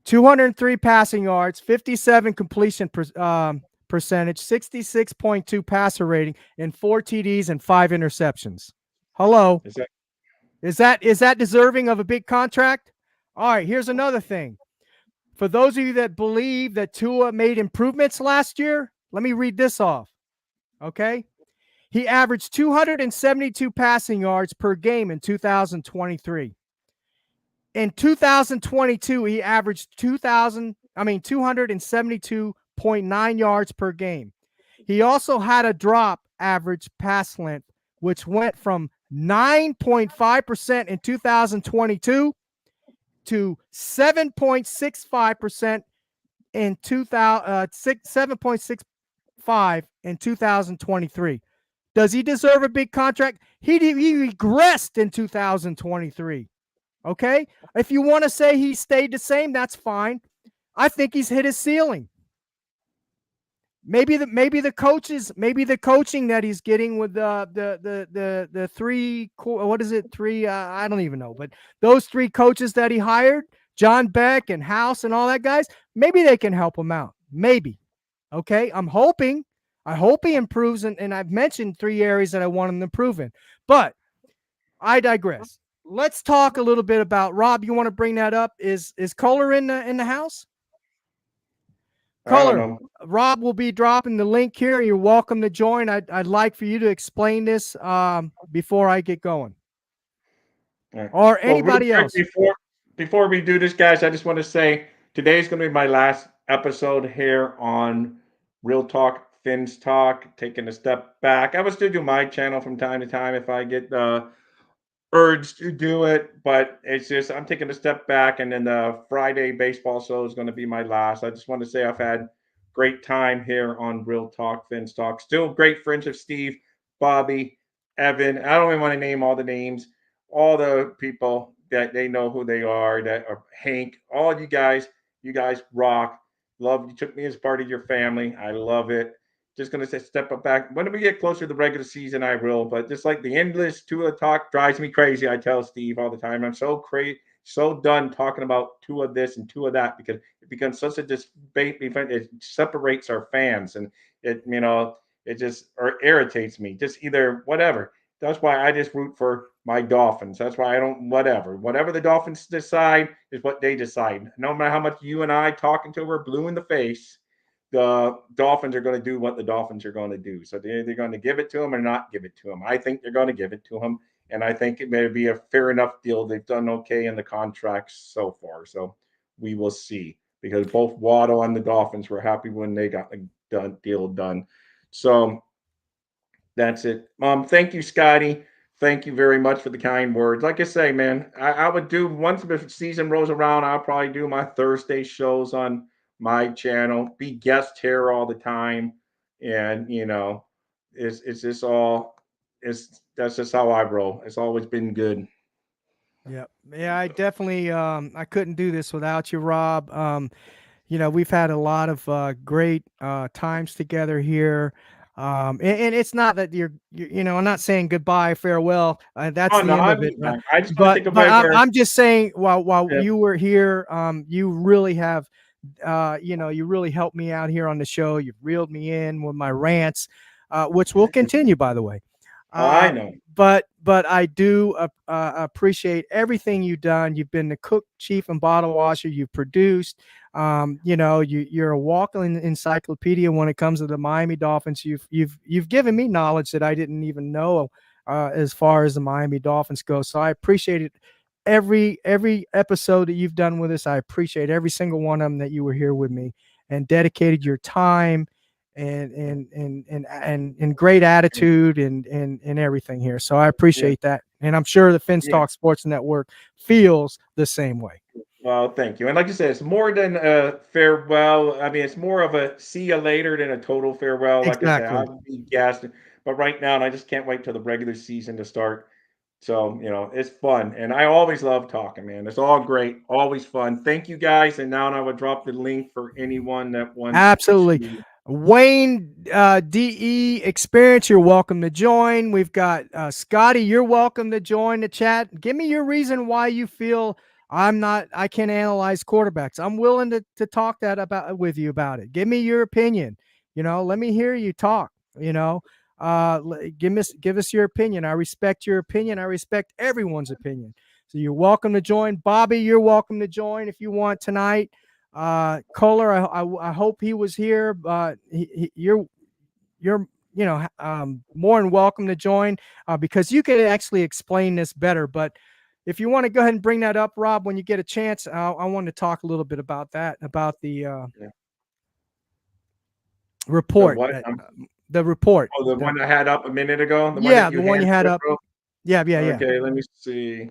203 passing yards, 57 completion percentage, 66.2 passer rating, and 4 TDs and 5 interceptions. Hello, is that deserving of a big contract? All right, here's another thing. For those of you that believe that Tua made improvements last year, let me read this off. Okay? He averaged 272 passing yards per game in 2023. In 2022, he averaged 272.9 yards per game. He also had a drop average pass length, which went from 9.5% in 2022 to 7.65% in 7.65 in 2023. Does he deserve a big contract? He regressed in 2023. Okay? If you want to say he stayed the same, that's fine. I think he's hit his ceiling. Maybe the coaching that he's getting with the 3, what is it, 3, I don't even know, but those 3 coaches that he hired, John Beck and House and all that guys, maybe they can help him out. Maybe. Okay? I hope he improves, and I've mentioned 3 areas that I want him to improve in. But I digress. Let's talk a little bit about Rob. You want to bring that up? Is Kohler in the house? Kohler, Rob will be dropping the link here. You're welcome to join. I'd like for you to explain this before I get going. Right. Or anybody else. Before we do this, guys, I just want to say today's going to be my last episode here on Real Talk, Fins Talk, taking a step back. I will still do my channel from time to time if I get urge to do it, but it's just I'm taking a step back, and then the Friday baseball show is going to be my last. I just want to say I've had great time here on Real Talk, Fins Talk. Still great friends with Steve, Bobby, Evan. I don't even want to name all the names, all the people that they know who they are, that are Hank, all you guys rock. Love you, took me as part of your family. I love it. Just going to say step up back. When we get closer to the regular season, I will. But just like the endless Tua talk drives me crazy. I tell Steve all the time, I'm so crazy, so done talking about Tua this and Tua that, because it becomes such a debate. It separates our fans, and it just irritates me. Just either whatever. That's why I just root for my Dolphins. That's why I don't whatever the Dolphins decide is what they decide. No matter how much you and I talking to her blue in the face, the Dolphins are going to do what the Dolphins are going to do. So they're either going to give it to him or not give it to him. I think they're going to give it to him, and I think it may be a fair enough deal. They've done okay in the contracts so far, so we will see. Because both Waddle and the Dolphins were happy when they got the deal done. So that's it. Thank you, Scotty. Thank you very much for the kind words. Like I say, man, I would do, once the season rolls around, I'll probably do my Thursday shows on my channel, be guest here all the time, and it's just that's just how I roll. It's always been good. Yeah, I definitely I couldn't do this without you, Rob. We've had a lot of great times together here. And it's not that I'm not saying goodbye, farewell. That's the end of it. I just want to take a but I'm just saying, while you were here, you really have You really helped me out here on the show. You've reeled me in with my rants, which will continue, by the way. Oh, I know. But I do appreciate everything you've done. You've been the cook, chief, and bottle washer. You've produced. You're a walking encyclopedia when it comes to the Miami Dolphins. You've given me knowledge that I didn't even know as far as the Miami Dolphins go. So I appreciate it. Every episode that you've done with us, I appreciate every single one of them that you were here with me and dedicated your time and great attitude and everything here. So I Yeah. appreciate that. And I'm sure the Yeah. Finstock Sports Network feels the same way. Well, thank you. And like you said, it's more than a farewell. I mean, it's more of a see you later than a total farewell. Like I said, Exactly. I'll be gassed. But right now, and I just can't wait till the regular season to start. So, it's fun. And I always love talking, man. It's all great, always fun. Thank you guys. And now I would drop the link for anyone that wants Absolutely. to. Wayne DE Experience, you're welcome to join. We've got Scotty, you're welcome to join the chat. Give me your reason why you feel I can analyze quarterbacks. I'm willing to talk with you about it. Give me your opinion. Let me hear you talk. Give us your opinion. I respect your opinion. I respect everyone's opinion. So you're welcome to join. Bobby, you're welcome to join if you want tonight. Kohler, I hope he was here. You're more than welcome to join because you can actually explain this better. But if you want to go ahead and bring that up, Rob, when you get a chance, I want to talk a little bit about that, about the report. What? The report. Oh, the one I had up a minute ago? The one Yeah, that you the one you had up. wrote? Yeah. Okay, let me see.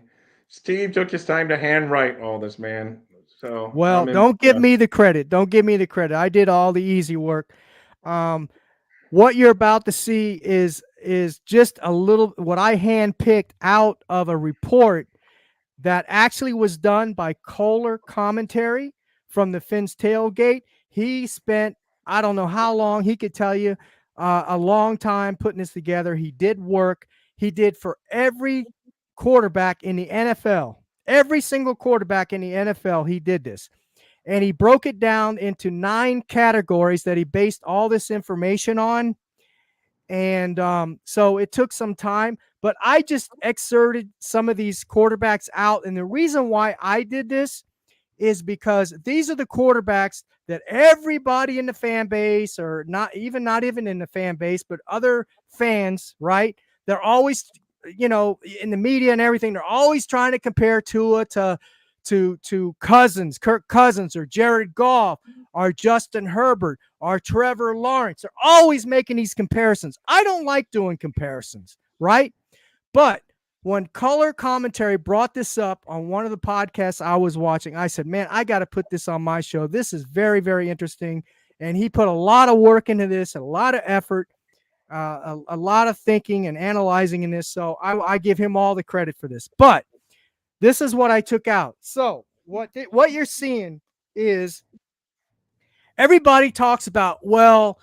Steve took his time to handwrite all this, man. So Well, I'm don't give impressed. me the credit. Don't give me the credit. I did all the easy work. What you're about to see is just a little what I handpicked out of a report that actually was done by Kohler Commentary from the Finns tailgate. He spent, I don't know how long, he could tell you a long time putting this together. He did work. He did for every quarterback in the NFL. Every single quarterback in the NFL, he did this. And he broke it down into 9 categories that he based all this information on. And so it took some time, but I just excerpted some of these quarterbacks out. And the reason why I did this is because these are the quarterbacks that everybody in the fan base, or not even in the fan base, but other fans, right? They're always, in the media and everything, they're always trying to compare Tua to Cousins, Kirk Cousins, or Jared Goff, or Justin Herbert, or Trevor Lawrence. They're always making these comparisons. I don't like doing comparisons, right? But when Color Commentary brought this up on one of the podcasts I was watching, I said, man, I got to put this on my show. This is very, very interesting. And he put a lot of work into this, a lot of effort, a lot of thinking and analyzing in this. So I give him all the credit for this. But this is what I took out. So what you're seeing is everybody talks about, well,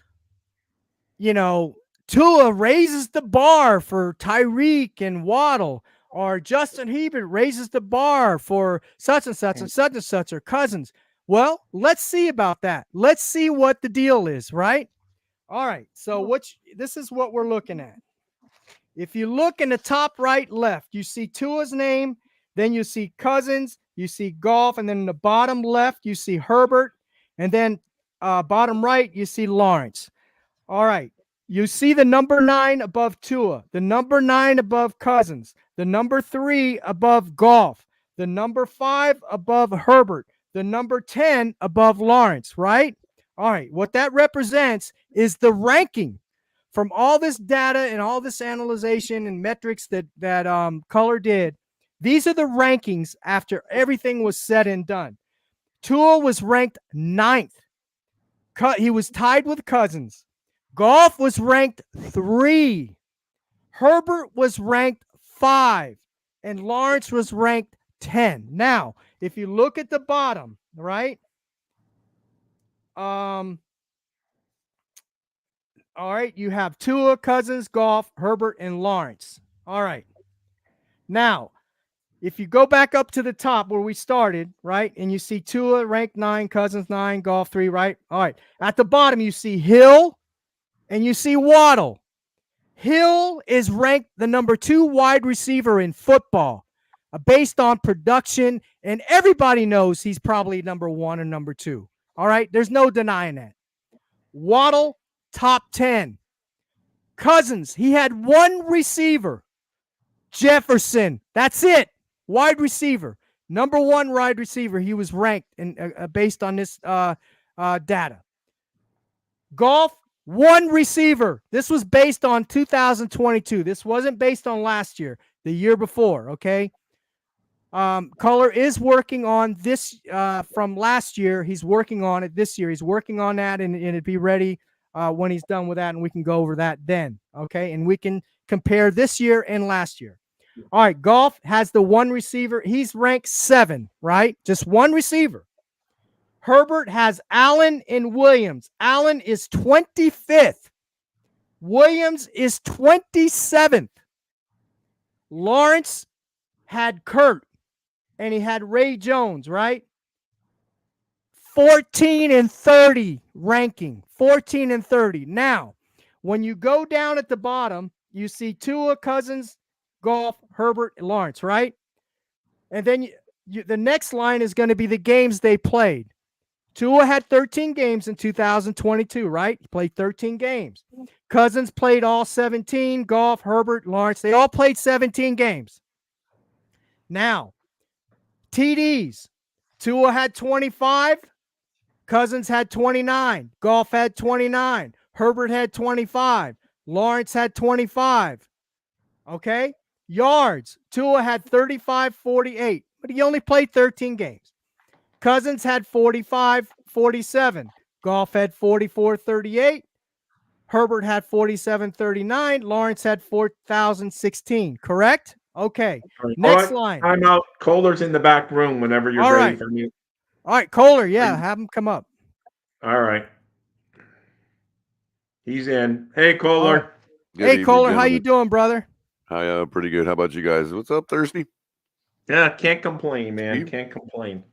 Tua raises the bar for Tyreek and Waddle, or Justin Herbert raises the bar for such and such and such and such, or Cousins. Well, let's see about that. Let's see what the deal is, right? All right. So this is what we're looking at. If you look in the top right left, you see Tua's name, then you see Cousins, you see Goff, and then in the bottom left, you see Herbert, and then bottom right, you see Lawrence. All right. You see the number 9 above Tua, the number 9 above Cousins, the number 3 above Goff, the number 5 above Herbert, the number 10 above Lawrence, right? All right. What that represents is the ranking from all this data and all this analyzation and metrics that Color did. These are the rankings after everything was said and done. Tua was ranked 9th. He was tied with Cousins. Goff was ranked 3. Herbert was ranked 5. And Lawrence was ranked 10. Now, if you look at the bottom, right? All right, you have Tua, Cousins, Goff, Herbert, and Lawrence. All right. Now, if you go back up to the top where we started, right, and you see Tua ranked 9, Cousins 9, Goff 3, right? All right. At the bottom, you see Hill and you see Waddle. Hill is ranked the number 2 wide receiver in football based on production, and everybody knows he's probably number 1 or number 2. All right? There's no denying that. Waddle, top 10. Cousins, he had one receiver, Jefferson. That's it. Wide receiver. Number 1 wide receiver. He was ranked based on this data. Goff, 1 receiver. This was based on 2022. This wasn't based on last year, the year before, okay? Color is working on this from last year. He's working on it this year. He's working on that, and it'd be ready when he's done with that, and we can go over that then, okay? And we can compare this year and last year. All right, Goff has the 1 receiver. He's ranked 7, right? Just 1 receiver. Herbert has Allen and Williams. Allen is 25th. Williams is 27th. Lawrence had Kurt, and he had Ray Jones, right? 14 and 30 ranking. 14 and 30. Now, when you go down at the bottom, you see Tua, Cousins, Goff, Herbert, and Lawrence, right? And then the next line is going to be the games they played. Tua had 13 games in 2022, right? He played 13 games. Cousins played all 17. Goff, Herbert, Lawrence, they all played 17 games. Now, TDs. Tua had 25. Cousins had 29. Goff had 29. Herbert had 25. Lawrence had 25. Okay? Yards. Tua had 35, 48, but he only played 13 games. Cousins had 45, 47. Goff had 44, 38. Herbert had 47, 39. Lawrence had 4,016. Correct? Okay. Next line. I'm out. Kohler's in the back room whenever you're ready for me. All right, Kohler. Yeah, have him come up. All right. He's in. Hey, Kohler. Right. Hey, Kohler. Gentlemen. How you doing, brother? Hi, pretty good. How about you guys? What's up, Thirsty? Yeah, can't complain, man. Steve? Can't complain.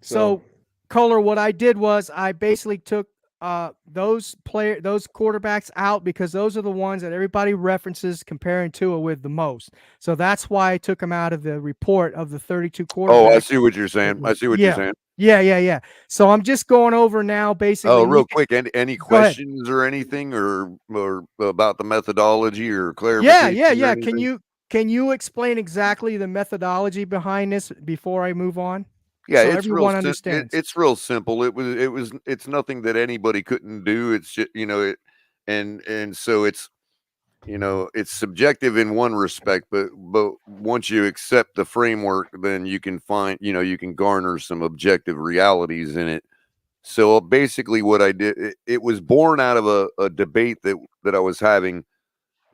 So, Kohler, what I did was I basically took those quarterbacks out because those are the ones that everybody references comparing Tua with the most. So that's why I took them out of the report of the 32 quarterbacks. Oh, I see what you're saying. You're saying. Yeah. So I'm just going over now, basically. Oh, real quick. Any questions or anything or about the methodology or clarification? Yeah. Can you explain exactly the methodology behind this before I move on? Yeah, so it's everyone real. Understands. It's real simple. It's nothing that anybody couldn't do. It's just, and so it's, it's subjective in one respect, but once you accept the framework, then you can find, you can garner some objective realities in it. So basically what I did, it was born out of a debate that I was having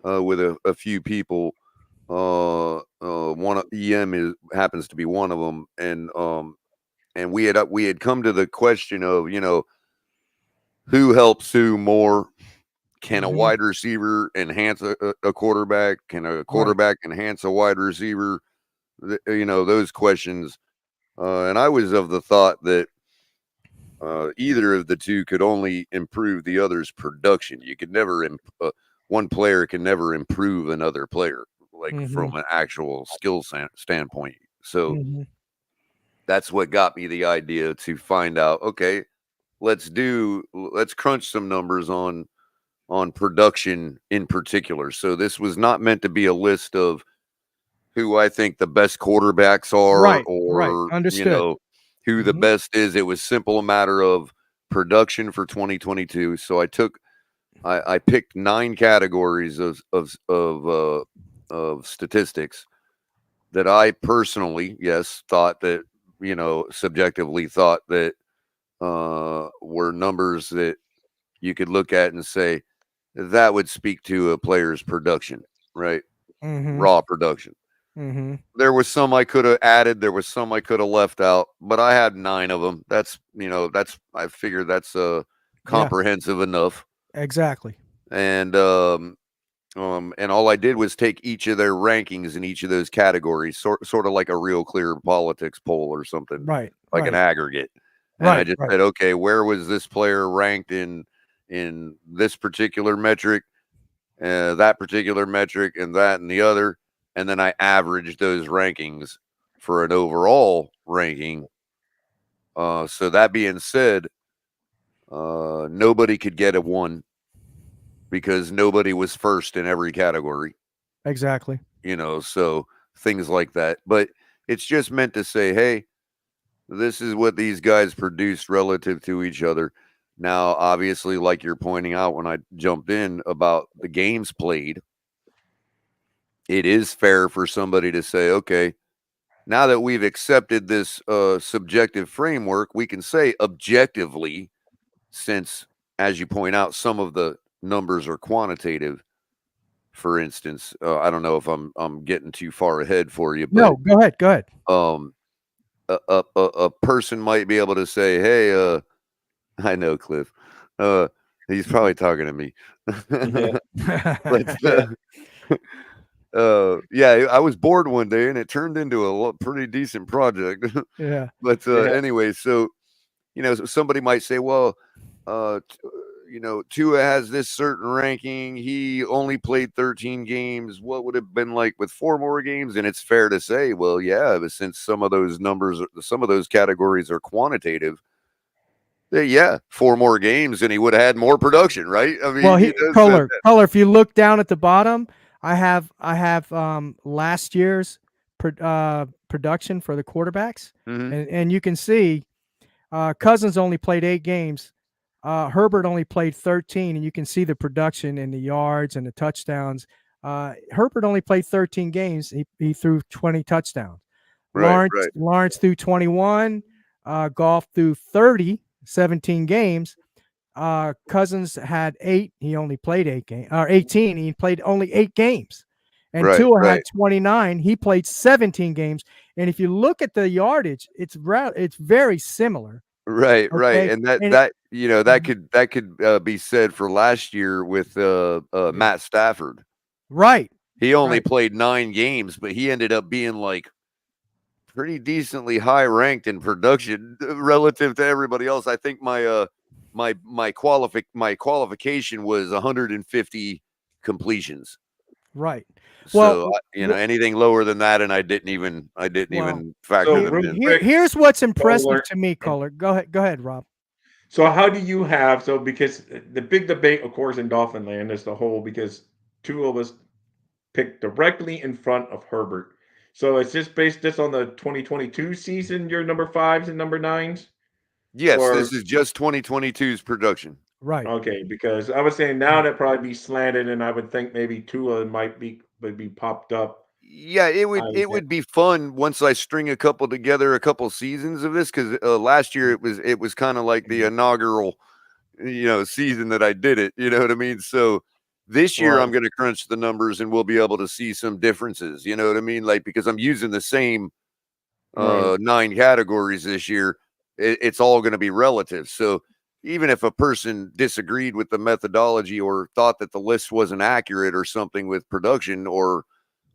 with a few people. One of EM happens to be one of them. And we had come to the question of, who helps who more? Can a wide receiver enhance a quarterback? Can a quarterback enhance a wide receiver? Those questions. And I was of the thought that either of the two could only improve the other's production. You could never, one player can never improve another player, from an actual skill standpoint. So that's what got me the idea to find out, okay, let's crunch some numbers on production in particular. So this was not meant to be a list of who I think the best quarterbacks are or Understood. who the best is. It was simple a matter of production for 2022. So I picked 9 categories of statistics that I personally, thought that, subjectively thought that were numbers that you could look at and say that would speak to a player's production, right? Raw production. There was some I could have added. There was some I could have left out, but I had 9 of them. I figured that's comprehensive enough. Exactly. And And all I did was take each of their rankings in each of those categories, sort of like a Real Clear Politics poll or something, Right. like an Right. aggregate. And I Right. just Right. said, okay, where was this player ranked in this particular metric, that particular metric, and that and the other, and then I averaged those rankings for an overall ranking. So that being said, nobody could get a 1 because nobody was first in every category. Exactly. So things like that. But it's just meant to say, hey, this is what these guys produced relative to each other. Now, obviously, like you're pointing out when I jumped in about the games played, it is fair for somebody to say, okay, now that we've accepted this subjective framework, we can say objectively, since, as you point out, some of the numbers are quantitative. For instance, I don't know if I'm getting too far ahead for you, but No, go ahead. Go ahead. A person might be able to say, "Hey, I know Cliff. He's probably talking to me." But yeah, I was bored one day and it turned into a pretty decent project. Yeah. But Yeah. anyway, so somebody might say, "Well, Tua has this certain ranking. He only played 13 games. What would it have been like with 4 more games?" And it's fair to say, well, yeah, but since some of those numbers, some of those categories are quantitative, yeah, 4 more games and he would have had more production, right? I mean, Well, so color. If you look down at the bottom, I have last year's production for the quarterbacks, mhm. and you can see Cousins only played 8 games. Herbert only played 13, and you can see the production and the yards and the touchdowns. Herbert only played 13 games. He threw 20 touchdowns. Right, Lawrence threw 21. Goff threw 30, 17 games. Cousins had 8. He only played 8 games, or 18. He played only 8 games. And right, Tua had right, 29. He played 17 games. And if you look at the yardage, it's very similar. right, right. Okay. And And that could be said for last year with Matt Stafford. right. He only Right. played 9 games, but he ended up being like pretty decently high ranked in production relative to everybody else. I think my qualification was 150 completions. Right. So Well, anything lower than that, and I didn't even well, factor So them real in. quick, here's what's impressive Kohler. to me, Kohler. Go ahead, Rob. So how do you have because the big debate, of course, in Dolphin land is the whole because two of us picked directly in front of Herbert. So it's just based on the 2022 season, your number 5s and number 9s? Yes, Or this is just 2022's production. Right. okay, because I was saying now that probably be slanted, and I would think maybe Tua would be popped up. Yeah, it I would would it think. would be fun once I string a couple together, a couple seasons of this, because last year it was kind of like the inaugural season that I did it. You know what I mean? So this year Right, I'm going to crunch the numbers and we'll be able to see some differences. You know what I mean? Like because I'm using the same right, 9 categories this year, it's all going to be relative. So even if a person disagreed with the methodology or thought that the list wasn't accurate or something with production or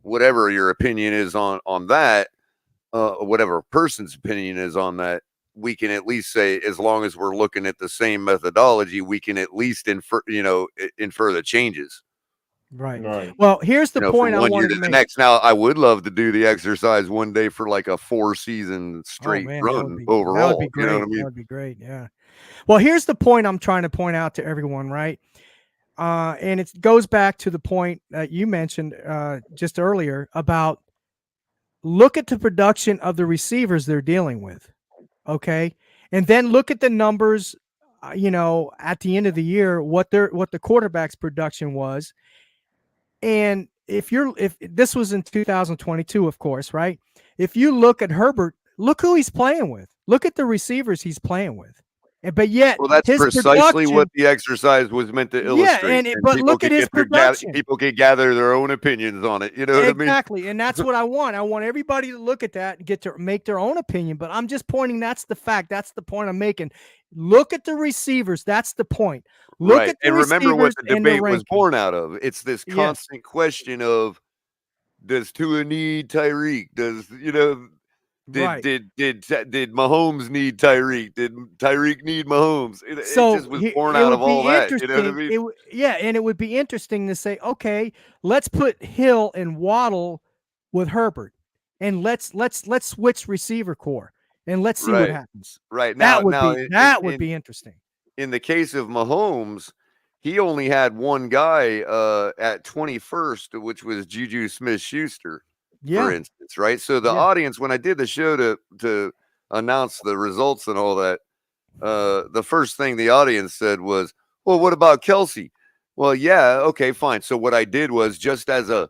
whatever your opinion is on that, whatever a person's opinion is on that, we can at least say as long as we're looking at the same methodology, we can at least infer the changes. Right. right. Well, here's the From point I one year wanted to to the make. next. Now, I would love to do the exercise one day for like a 4-season Oh straight man, run that would be overall. You know what I great. That mean? would be great. Yeah. Well, here's the point I'm trying to point out to everyone, right? And it goes back to the point that you mentioned just earlier about look at the production of the receivers they're dealing with, okay, and then look at the numbers. At the end of the year, what the quarterback's production was, and if this was in 2022, of course, right? If you look at Herbert, look who he's playing with. Look at the receivers he's playing with. But yet Well, that's his precisely production, what the exercise was meant to illustrate. And but people look at could his production. people could gather their own opinions on it. You know what I mean? Exactly. And that's what I want. I want everybody to look at that and get to make their own opinion. But I'm just pointing, that's the fact. That's the point I'm making. Look at the receivers. That's the point. Look Right. at the And remember what receivers the and the debate was ranking. born out of. It's this Yes. constant question of, does Tua need Tyreek? Does, you know, Right. did Mahomes need Tyreek? Did Tyreek need Mahomes? It So just was born it out would of all be that. You know what I interesting. mean? And it would be interesting to say, okay, let's put Hill and Waddle with Herbert, and let's switch receiver core, and let's see what Right. happens. Right. Now, That would be interesting. in the case of Mahomes, he only had one guy at 21st, which was Juju Smith-Schuster, for Yeah. instance, right? So the Yeah. audience, when I did the show to announce the results and all that, the first thing the audience said was, "Well, what about Kelsey?" Well, yeah, okay, fine. So what I did was just as a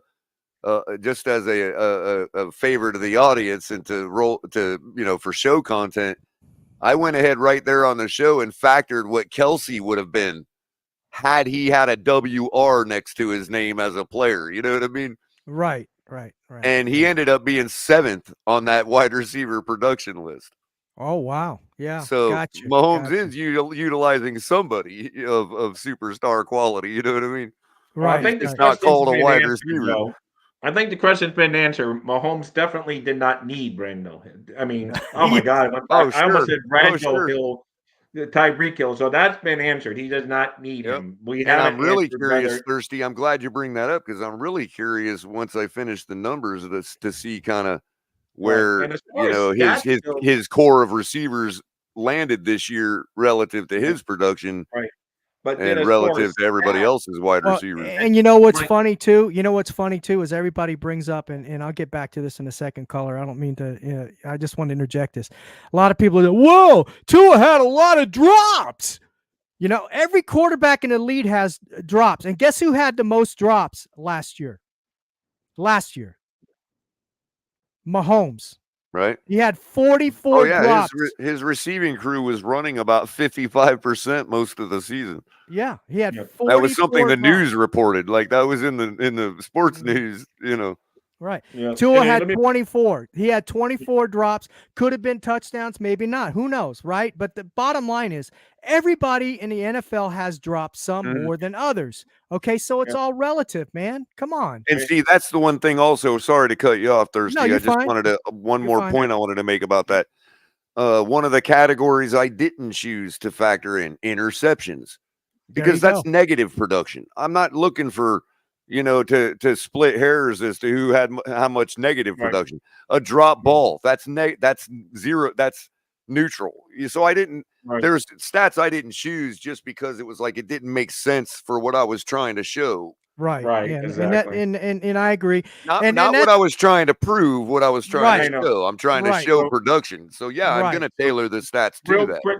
favor to the audience and for show content, I went ahead right there on the show and factored what Kelsey would have been had he had a WR next to his name as a player. You know what I mean? Right. And he ended up being 7th on that wide receiver production list. Oh, wow. Yeah. So Gotcha. Mahomes is utilizing somebody of superstar quality. You know what I mean? Well, I Right. think It's this not question's called a been wide answered, receiver. though. I think the question's been answered. Mahomes definitely did not need Brandon. I mean, oh my God, I almost said Randall Hill, Tyreek Hill. So that's been answered. He does not need him. We And haven't I'm really answered curious, whether. Thirsty. I'm glad you bring that up because I'm really curious once I finish the numbers to see kind of where And as far as stats go, his core of receivers landed this year relative to his production, right. But then and as far relative as to everybody stats, else's wide Well, receivers. and you know what's Like- funny too? You know what's funny too is everybody brings up, and I'll get back to this in a second, caller. I don't mean to. I just want to interject this. A lot of people go, "Whoa, Tua had a lot of drops." You know, every quarterback in the league has drops, and guess who had the most drops last year? Mahomes. Right? He had 44 Oh yeah, drops. his receiving crew was running about 55% most of the season. Yeah, he had Yeah. 44 That was something the drops. news reported. Like that was in the sports news, you know. Right. Yeah. Tua And had let me- 24. He had 24 drops. Could have been touchdowns, maybe not. Who knows, right? But the bottom line is everybody in the NFL has dropped some Mhm. more than others. Okay, so it's Yeah. all relative, man. Come on. And see, that's the one thing also, sorry to cut you off, Thirsty. No, you're I just fine. wanted to one You're more fine. point I wanted to make about that. One of the categories I didn't choose to factor in interceptions There because you that's go. negative production. I'm not looking for, to split hairs as to who had how much negative Right. production. A drop ball, that's zero, that's neutral. So I didn't. Right. There's stats I didn't choose just because it was like it didn't make sense for what I was trying to show. Right. Right, And exactly. and I agree. Not And what that's I was trying to prove, what I was trying Right. to I know. show. I'm trying to Right. show So- production. So yeah, I'm Right. gonna tailor the stats to Real that. quick,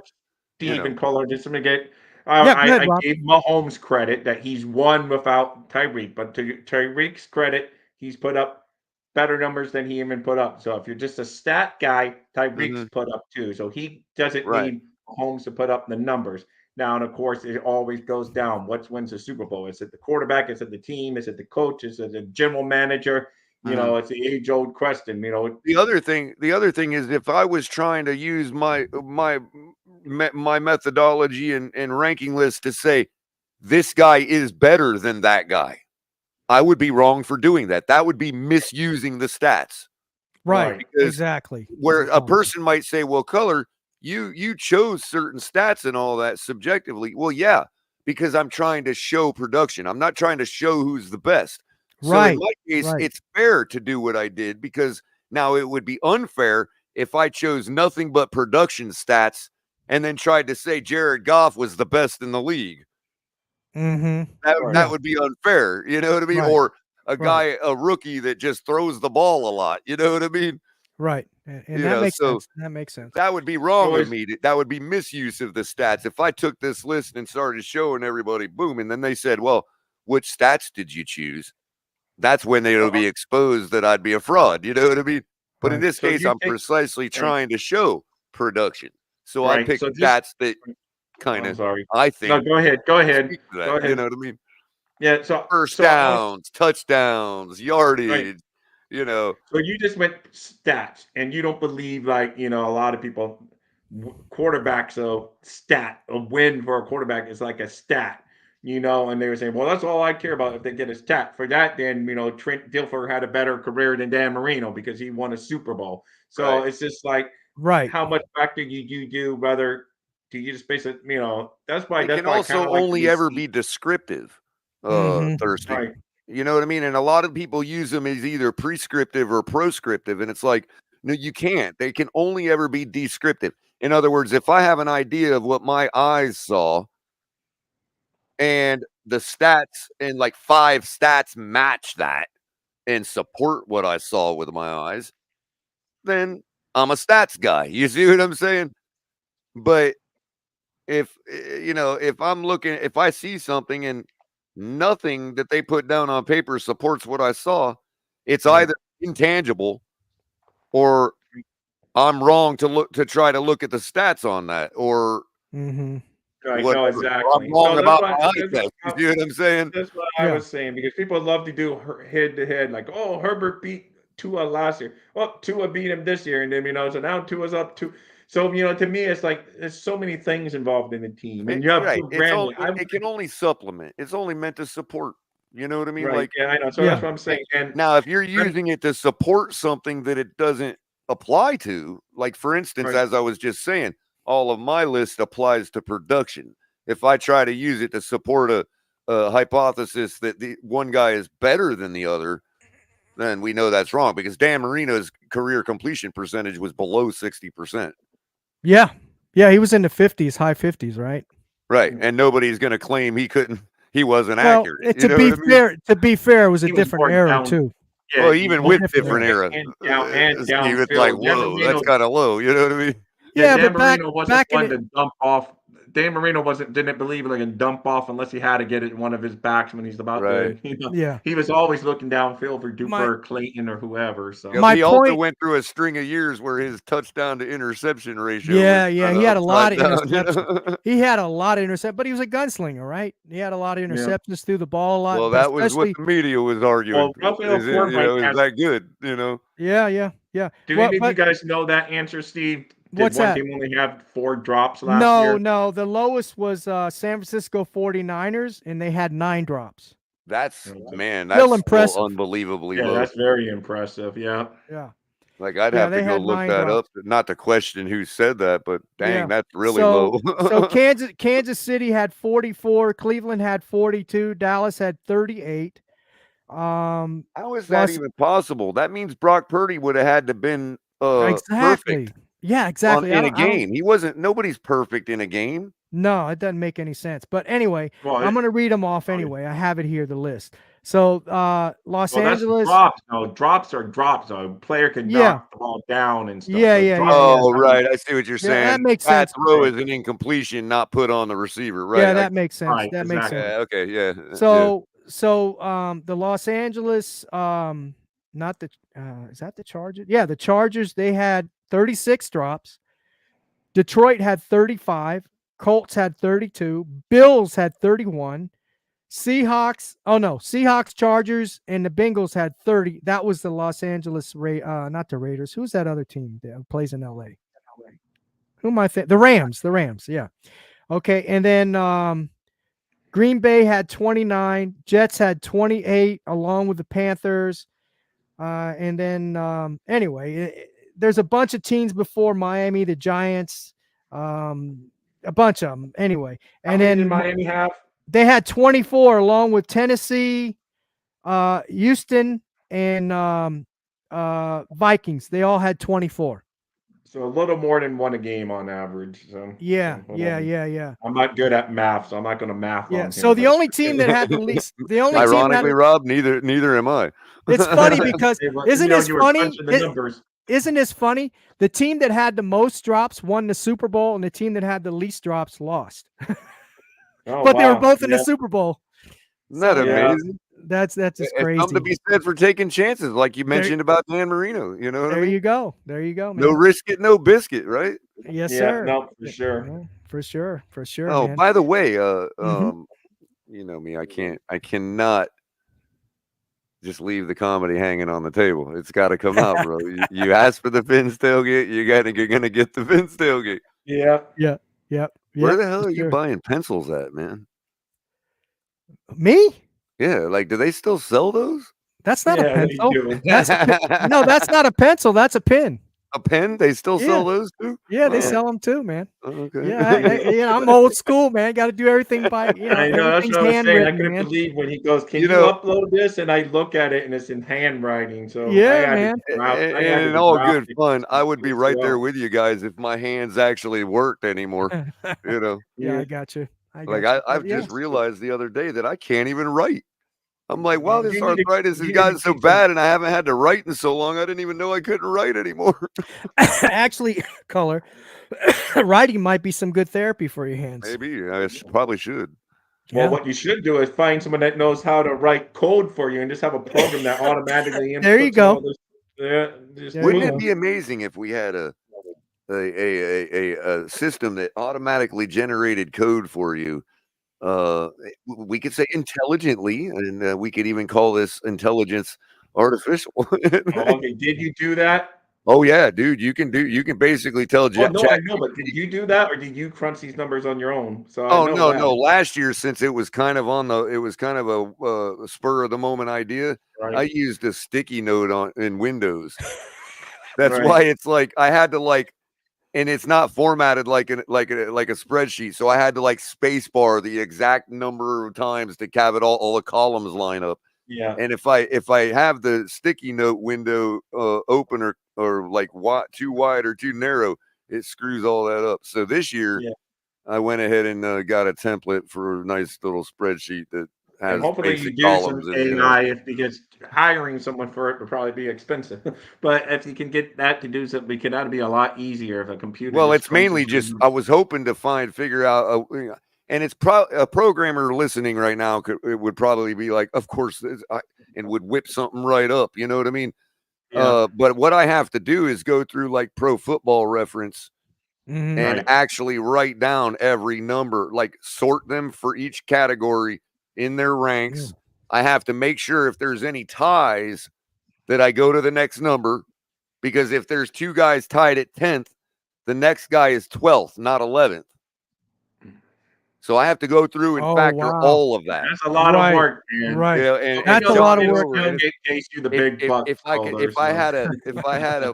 Steve know. and Color, just to make it. Yeah, go ahead, I Rob. gave Mahomes credit that he's won without Tyreek, but to Tyreek's credit, he's put up better numbers than he even put up. So if you're just a stat guy, Tyreek's put up too. So he doesn't Right. need Mahomes to put up the numbers. Now, and of course, it always goes down. What wins the Super Bowl? Is it the quarterback? Is it the team? Is it the coach? Is it the general manager? You know, it's the age-old question. You know, The other thing is if I was trying to use my methodology and ranking list to say this guy is better than that guy, I would be wrong for doing that. That would be misusing the stats. right. Because Exactly. Where Good a point. person might say, well, Color, you chose certain stats and all that subjectively. Well, yeah, because I'm trying to show production. I'm not trying to show who's the best. So Right. in my case, Right. it's fair to do what I did because now it would be unfair if I chose nothing but production stats and then tried to say Jared Goff was the best in the league. Mm-hmm. That would be unfair. You know what I mean? Right. Or a rookie that just throws the ball a lot. You know what I mean? Right. And You that know, makes so sense. That makes sense. That would be wrong So of me. That would be misuse of the stats. If I took this list and started showing everybody, boom, and then they said, well, which stats did you choose? That's when they would be exposed that I'd be a fraud. You know what I mean? But in Right. this So case, you I'm think- precisely trying to show production. So I Right. picked So stats that kind I'm of, sorry. I No, think, go ahead. Go ahead. speak to Go that. You ahead. know what I mean? Yeah. First I was downs, touchdowns, right. yardage. You know, So you just went stats, and you don't believe like a lot of people quarterbacks a win for a quarterback is like a stat, and they were saying, well, that's all I care about if they get a stat for that. Then Trent Dilfer had a better career than Dan Marino because he won a Super Bowl. So right? it's just like Right. how much factor you do, brother. Do you just basically, that's why It can I kind also of like only to ever see be descriptive, Mm-hmm. Thirsty. right, You know what I mean? And a lot of people use them as either prescriptive or proscriptive. And it's like, no, you can't. They can only ever be descriptive. In other words, if I have an idea of what my eyes saw and the stats and like 5 stats match that and support what I saw with my eyes, then I'm a stats guy. You see what I'm saying? But if I'm looking, if I see something and nothing that they put down on paper supports what I saw, it's right, either intangible or I'm wrong to try to look at the stats on that or Mm-hmm. right. No, whatever. Or I'm exactly. wrong No, that's about why. my eye test. You see what I'm saying? That's what I Yeah. was saying because people love to do head to head, like, oh, Herbert beat Tua last year. Well, Tua beat him this year, and then so now Tua's up to. So to me, it's like there's so many things involved in the team, and you have Right. to granted. It can only supplement. It's only meant to support. You know what I mean? Right, Like yeah, I know. So that's Yeah. what I'm saying. And now, if you're I'm using it to support something that it doesn't apply to, like for instance, right, as I was just saying, all of my list applies to production. If I try to use it to support a hypothesis that the one guy is better than the other, then we know that's wrong because Dan Marino's career completion percentage was below 60%. Yeah. Yeah. He was in the 50s, high 50s, right? Right. And nobody's going to claim he wasn't Well, accurate. You to know be what I mean? fair, it was a he was different more era down. too. Yeah, Well, even A with different different era. eras, and Steve, it's like, downfield. Dan whoa, that's Marino kind of low. You know what I mean? Yeah, Yeah, Dan but Marino wasn't back in one it. to dump off. Dan Marino didn't believe like a dump off unless he had to get it in one of his backs when he's about Right. to. Yeah. He was always looking downfield for My Duper, Clayton, or whoever. Yeah, So but my he also point. went through a string of years where his touchdown to interception ratio was Yeah, yeah. kind He of had a lot upside of down. You interceptions. know? He had a lot of intercept, but he was a gunslinger, right? He had a lot of yeah. interceptions, threw the ball a lot, Well, but that was what especially the media was arguing. Well, Raphael Is it, Ford might is ask. that good? You know? yeah, yeah, yeah. Do Well, any of you but guys know that answer, Steve? Did what's one that? team only have 4 drops last No, year? no. The lowest was San Francisco 49ers, and they had 9 drops. That's No, man, Still that's still impressive. unbelievably yeah, low. that's very impressive. Yeah. Yeah. Like I'd Yeah, have to they go had look 9 that up, drops. not to question who said that, but dang, Yeah. that's really So low. Kansas City had 44, Cleveland had 42, Dallas had 38. How is that Los even possible? That means Brock Purdy would have had to been Exactly. perfect Yeah, exactly. in a game. He wasn't nobody's perfect in a game. No, it doesn't make any sense. But anyway, Well, I'm going to read them off oh, anyway. I have it here, the list. So, Los well, that's Angeles. drops. No, drops are drops. A player can Yeah. knock the ball down and stuff. Yeah, So yeah, drops. yeah, yeah. Oh, right. I see what you're Yeah, that saying. makes Pat sense. throw is an incompletion, not put on the receiver. Yeah, Right. that makes sense. Right, That makes exactly. sense. Yeah. Okay. Yeah. Yeah. So the Los Angeles not the is that the Chargers? Yeah, the Chargers, they had 36 drops. Detroit had 35, Colts had 32, Bills had 31, Seahawks, Chargers, and the Bengals had 30. That was the Los Angeles not the Raiders. Who's that other team that plays in LA? Who am I thinking? The Rams, yeah. Okay, and then Green Bay had 29, Jets had 28, along with the Panthers. And then anyway, there's a bunch of teams before Miami, the Giants, a bunch of them. Anyway, How and many did then Miami have? they had 24, along with Tennessee, Houston, and Vikings. They all had 24. So a little more than 1 a game on average. So Yeah. whatever. I'm not good at math, so I'm not going to math Yeah. on So here. the But only team that had the least, Ironically, Rob, neither am I. it's funny because isn't this you were funny? crunching the numbers. Isn't this funny? The team that had the most drops won the Super Bowl, and the team that had the least drops lost. Oh, But they were wow. both in the Yeah. Super Bowl. Isn't that Yeah. amazing? That's just It's crazy. something to be said for taking chances, like you mentioned about Dan Marino. You know what I There mean? you go. There you go, man. No risk it, no biscuit, right? Yes, Yeah, sir. no, for sure. Yeah, for sure, Oh, man. by the way, Mhm. you know me, I cannot just leave the comedy hanging on the table. It's got to come out, bro. You asked for the Finn's tailgate, you're gonna get the Finn's tailgate. Yeah. Yeah, yep, Where yep, the hell for are you sure. buying pencils at, man? Me? Yeah, like, do they still sell those? That's not a Yeah, they pencil. do. That's a no, that's not a pencil. That's a pin. A pen? They still Yeah, sell those too? yeah, they Oh, sell them too, man. okay. Yeah, I'm old school, man. Got to do everything by, I know, that's everything's what I was saying. I handwritten, couldn't man. believe when he goes, "Can You you know, upload this?" And I look at it and it's in handwriting. So Yeah, man. I had to in all drop good it fun, I would be as right there well. with you guys if my hands actually worked anymore. You know, Yeah, Yeah. I got you. I like got you. But I've yeah, just realized the other day that I can't even write. I'm like, wow, You this need to arthritis has you need to gotten so keep some bad, and I haven't had to write in so long. I didn't even know I couldn't write anymore. actually, color writing might be some good therapy for your hands. Maybe I probably should. Well, Yeah. what you should do is find someone that knows how to write code for you and just have a program that automatically There you inputs go. all this. Yeah, just There you Wouldn't go. it be amazing if we had a system that automatically generated code for you? We could say intelligently, and we could even call this intelligence artificial. Oh, okay. Did you do that? Oh yeah, dude, you can basically tell Oh, Chat. no, I know, but did you do that or did you crunch these numbers on your own? So I Oh know no, that, no. Last year, since it was kind of a spur of the moment idea, I right? used a sticky note on in Windows. That's Right. why it's like I had to like, and it's not formatted like like a spreadsheet. So I had to like space bar the exact number of times to have it all the columns line up. Yeah. And if I have the sticky note window open or like too wide or too narrow, it screws all that up. So this year Yeah. I went ahead and got a template for a nice little spreadsheet that And has hopefully you basic do some columns and AI if because hiring someone for it would probably be expensive. But if you can get that to do something, because that'd be a lot easier if a computer well, just it's mainly crunches your just I was hoping to figure out and it's a programmer listening right now it would probably be like, of course, and would whip something right up. You know what I mean? Yeah. But what I have to do is go through like Pro Football Reference Mhm. and Right. actually write down every number, like sort them for each category in their ranks. I have to make sure if there's any ties that I go to the next number, because if there's two guys tied at 10th, the next guy is 12th, not 11th. So I have to go through and Oh, factor wow. all of that. That's a lot of Right. work, man. Right. Yeah, But and That's you a know, lot of jumping work, over it'll it. man. get you the big bucks, If I had a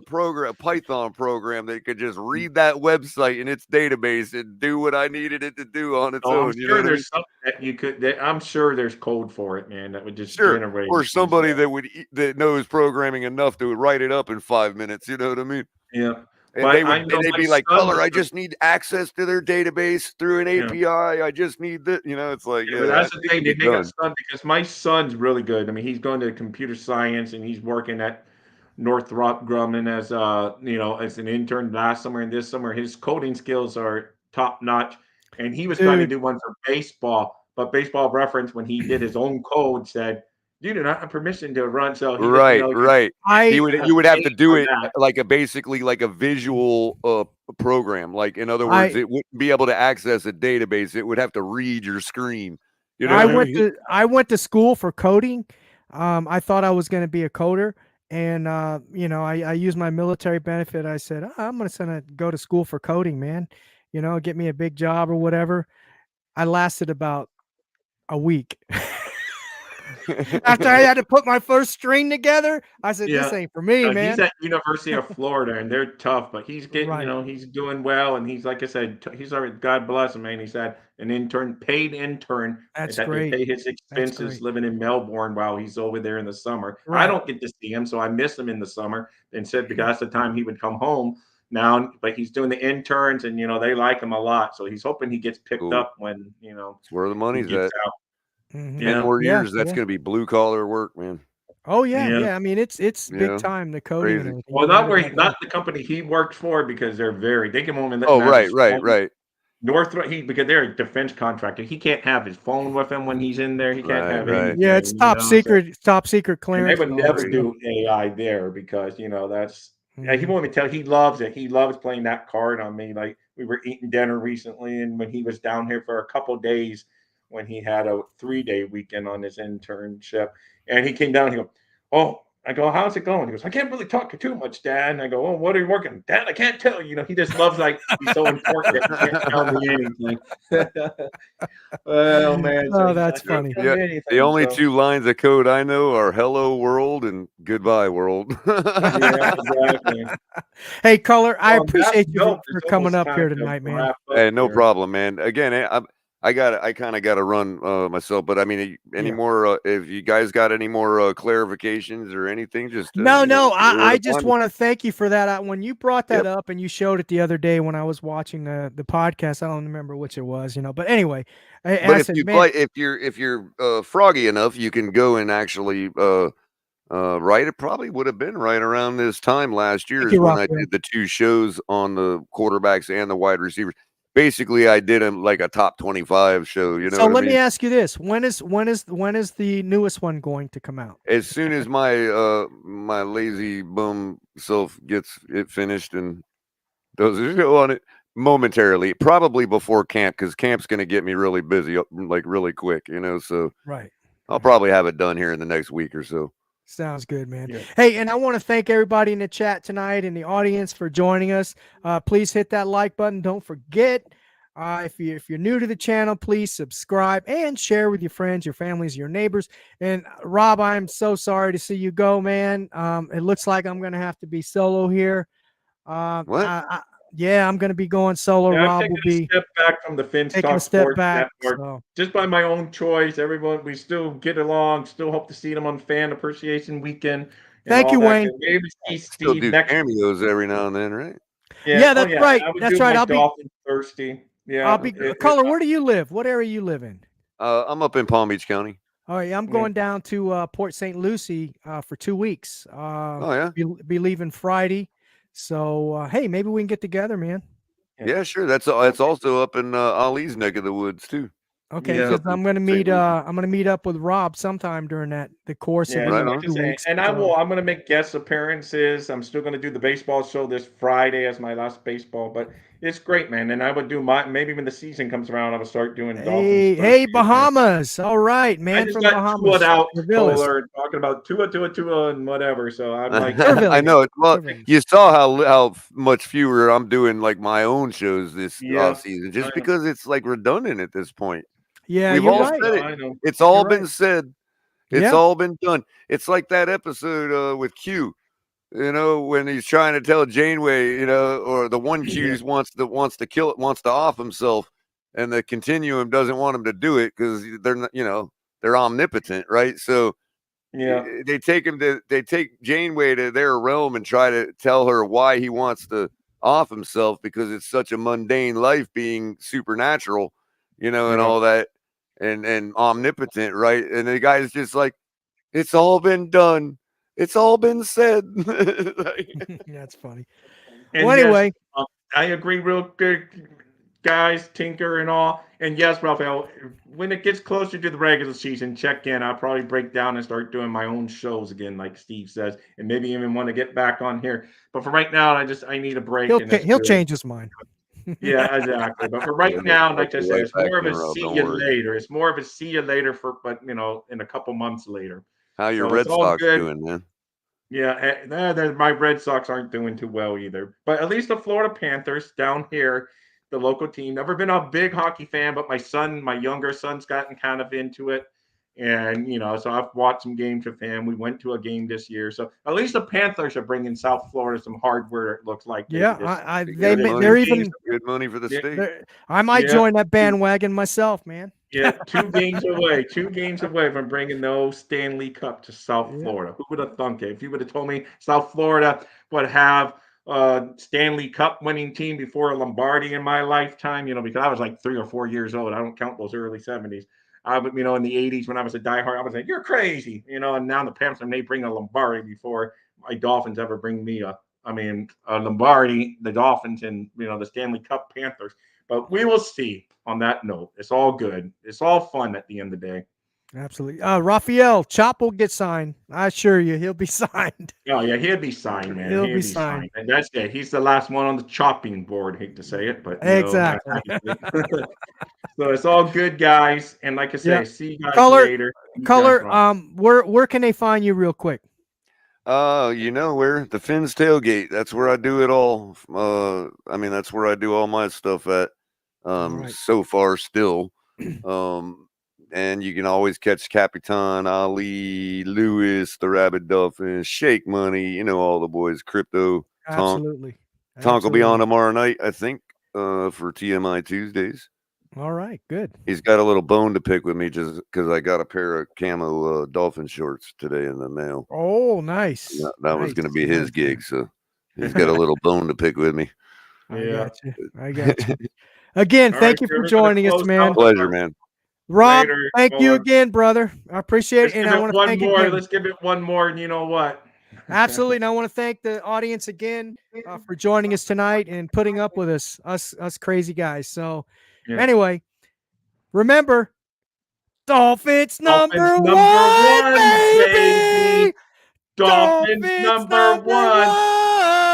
Python program that could just read that website in its database and do what I needed it to do on its Oh, I'm own, you know sure what I mean? there's something that you could that I'm sure there's code for it, man, that would just Sure, generate or it for somebody yourself. that knows programming enough to write it up in 5 minutes, you know what I mean? Yeah. And But I know they'd my be like, son "Color, was I just need access to their database through an yeah. API. I just need that." You know, it's like, Yeah, but yeah, that's the it thing. can be They make a done. son because my son's really good. I mean, he's going to computer science and he's working at Northrop Grumman as as an intern last summer and this summer. His coding skills are top notch. And he was trying to Dude, do one for baseball, but Baseball Reference, when he did his own code, said, "You do not have permission to run." So he didn't Right, know right. I You would have pay to do for it that. like basically like a visual program. Like in other words, I it wouldn't be able to access a database. It would have to read your screen. You know I what I Yeah. mean? I went to school for coding. I thought I was going to be a coder, and I used my military benefit. I said, I'm going to go to school for coding, man. Get me a big job or whatever. I lasted about a week. After I had to put my first string together, I said, "This Yeah. ain't for me, He's man." at University of Florida, and they're tough, but he's getting, Right. he's doing well, and he's like I said, he's already God bless him, man. He's had an paid intern That's that they great. pay his That's expenses great. living in Melbourne while he's over there in the summer. I Right. don't get to see him, so I miss him in the summer. And said because that's the time he would come home now, but he's doing the interns, and they like him a lot, so he's hoping he gets picked Cool. up when It's where the he money's gets at. out. 10 Yeah, more Yeah. years, that's Yeah. gonna be blue collar work, man. Oh yeah. yeah. Yeah. I mean, it's You big know? time, the coding and Crazy. everything. Well, You're right about that. not the company he worked for because they can only let him Oh, have right, his right, phone. right. Northrop, because they're a defense contractor. He can't have his phone with him when he's in there. He can't Right, have right. Yeah, it's anything, top So, secret, top secret and they clearance would and all that never Crazy. stuff. do AI there because that's Yeah, he won't even tell. He loves it. He loves playing that card on me. Like we were eating dinner recently, and when he was down here for a couple days, when he had a 3-day weekend on his internship, and he came down, he goes, "Oh," I go, "How's it going?" He goes, "I can't really talk too much, Dad." And I go, "Oh, what are you working, Dad? I can't tell you." You know, he just loves like he's so important that he can't tell me anything. Well, man, so Oh, he's that's like, "Can't funny. tell Yeah, me the anything." only So two lines of code I know are "Hello World" and "Goodbye World." yeah, exactly. Hey, Color, I Well, on that appreciate you note, for it's coming almost up time here to tonight, man. wrap up Hey, no here. problem, man. Again, I kind of got to run myself, but I mean, any Yeah. more? If you guys got any more clarifications or anything, just No, you know, no, you know where I to just find me. want to thank you for that. When you brought that Yep. up and you showed it the other day when I was watching the podcast, I don't remember which it was, but anyway, I But if said, you man, like, if you're froggy enough, you can go and actually right. It probably would have been right around this time last year thank is you, when I Raphael. did the 2 shows on the quarterbacks and the wide receivers. Basically, I did them like a top 25 show. You know So what I let me mean? ask you this: when is the newest one going to come out? As soon as my lazy bum self gets it finished and does a show on it momentarily, probably before camp, because camp's going to get me really busy, like really quick. So Right. I'll probably have it done here in the next week or so. Sounds good, man. Yeah. Hey, and I want to thank everybody in the chat tonight and the audience for joining us. Please hit that like button. Don't forget, if you're new to the channel, please subscribe and share with your friends, your families, your neighbors. And Rob, I'm so sorry to see you go, man. It looks like I'm gonna have to be solo here. What? Yeah, I'm gonna be going solo. Yeah, I'm Rob taking will a be step back from the Finch taking a Talk step Sports back. Network So just by my own choice. Everyone, we still get along. Still hope to see them on Fan Appreciation Weekend and thank all you, that. Wayne. And maybe see Still Steve do next. cameos every now and then, right? Yeah. Yeah, Oh that's yeah. right. I would That's do right. my I'll be Dolphin Thirsty. I'll Yeah. be Color. Where do you live? What area you live in? I'm up in Palm Beach County. All right, I'm Yeah. going down to Port St. Lucie for 2 weeks. Oh yeah, Be leaving Friday. So hey, maybe we can get together, man. yeah, sure. That's also up in Ali's neck of the woods too. Okay, Yeah. because Up in I'm gonna St. meet Lucie. I'm gonna meet up with Rob sometime during the course of Yeah, the so Right like on. I say, 2 weeks. and So I'm gonna make guest appearances. I'm still gonna do the baseball show this Friday as my last baseball, but it's great, man. And I would do maybe when the season comes around, I will start doing Dolphins hey, Thursday again. Bahamas. All right, I man just from got Tua Bahamas. out, Tervillis. Kohler, talking about Tua, and whatever. So I'm like, I Tervillis. know it. Well, Tervillis. you saw how much fewer I'm doing like my own shows this yeah, season, I just know, because it's like redundant at this point. Yeah, We've you're all yeah, right. said no, it. I know, It's You're all right. been said. It's Yeah. all been done. It's like that episode with Q. When he's trying to tell Janeway, or the one Q yeah, wants to off himself, and the Continuum doesn't want him to do it because they're not, they're omnipotent, right? So yeah, they take Janeway to their realm and try to tell her why he wants to off himself because it's such a mundane life being supernatural, and yeah. all that, and omnipotent, right? And the guy's just like, it's all been done. It's all been said. That's funny. Well, And yes, anyway, I agree, real good, guys, Tinker and all. And yes, Raphael, when it gets closer to the regular season, check in. I'll probably break down and start doing my own shows again, like Steve says, and maybe even want to get back on here. But for right now, I need a break, and it's he'll good. change his mind. Yeah, exactly. But for right Yeah, now, I'll like I be said, right it's back more of in, a Rob. see Don't you worry. later. It's more of a see you later but in a couple months later. How your So it's Red all Sox good. doing, man? Yeah, my Red Sox aren't doing too well either. But at least the Florida Panthers down here, the local team. Never been a big hockey fan, but my younger son's gotten kind of into it. And, so I've watched some games with him. We went to a game this year. So at least the Panthers are bringing South Florida some hardware, it looks like, maybe Yeah, this. they They're the Money, they're two games. even good money for the Yeah, state. I might yeah. join that bandwagon myself, man. Yeah, 2 games away from bringing no Stanley Cup to South Yeah. Florida. Who would have thunk it? If you would have told me South Florida would have a Stanley Cup winning team before a Lombardi in my lifetime, because I was like 3 or 4 years old. I don't count those early 70s. In the 80s when I was a diehard, I was like, you're crazy, and now the Panthers may bring a Lombardi before my Dolphins ever bring me a Lombardi, the Dolphins, and the Stanley Cup Panthers. But we will see on that note. It's all good. It's all fun at the end of the day. Absolutely. Raphael, Chop will get signed. I assure you, he'll be signed. Oh yeah, he'll be signed, man. He'll He'll be be signed. signed. And that's it. He's the last one on the chopping board. Hate to say it, but Exactly. So it's all good, guys. And like I say, Yeah. see you guys Color, later. You guys Color. rock. Where can they find you, real quick? You know where? The Finn's Tailgate. That's where I do it all. I mean, that's where I do all my stuff at. right. So far still. And you can always catch Capitan, Ali, Lewis, the Rabid Dolphin, Shake Money, you know, all the boys, Crypto, Tonk. Absolutely. Tonk will be on Absolutely. tomorrow night, I think, for TMI Tuesdays. All right, good. He's got a little bone to pick with me just because I got a pair of camo dolphin shorts today in the mail. Oh, nice. That was Nice, going to be his nice. gig, so he's got a little bone to pick with me. Yeah. I got you. Again, All thank right, you for we're gonna joining us, close man. out. Pleasure, man. Rob, Later, thank you Fuller. again, brother. I appreciate Let's it, and give I it want to one thank more. again. Let's give it one more, and you know what? Absolutely, and I want to thank the audience again for joining us tonight and putting up with us crazy guys. So, Yeah. anyway, remember, Dolphins number Dolphins one, number one, baby. baby. Dolphins number one.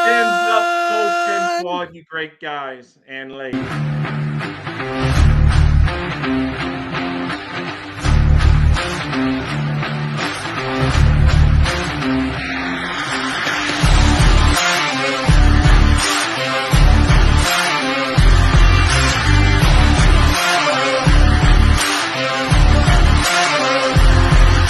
Hands up, Tolkien, to all you great guys and ladies.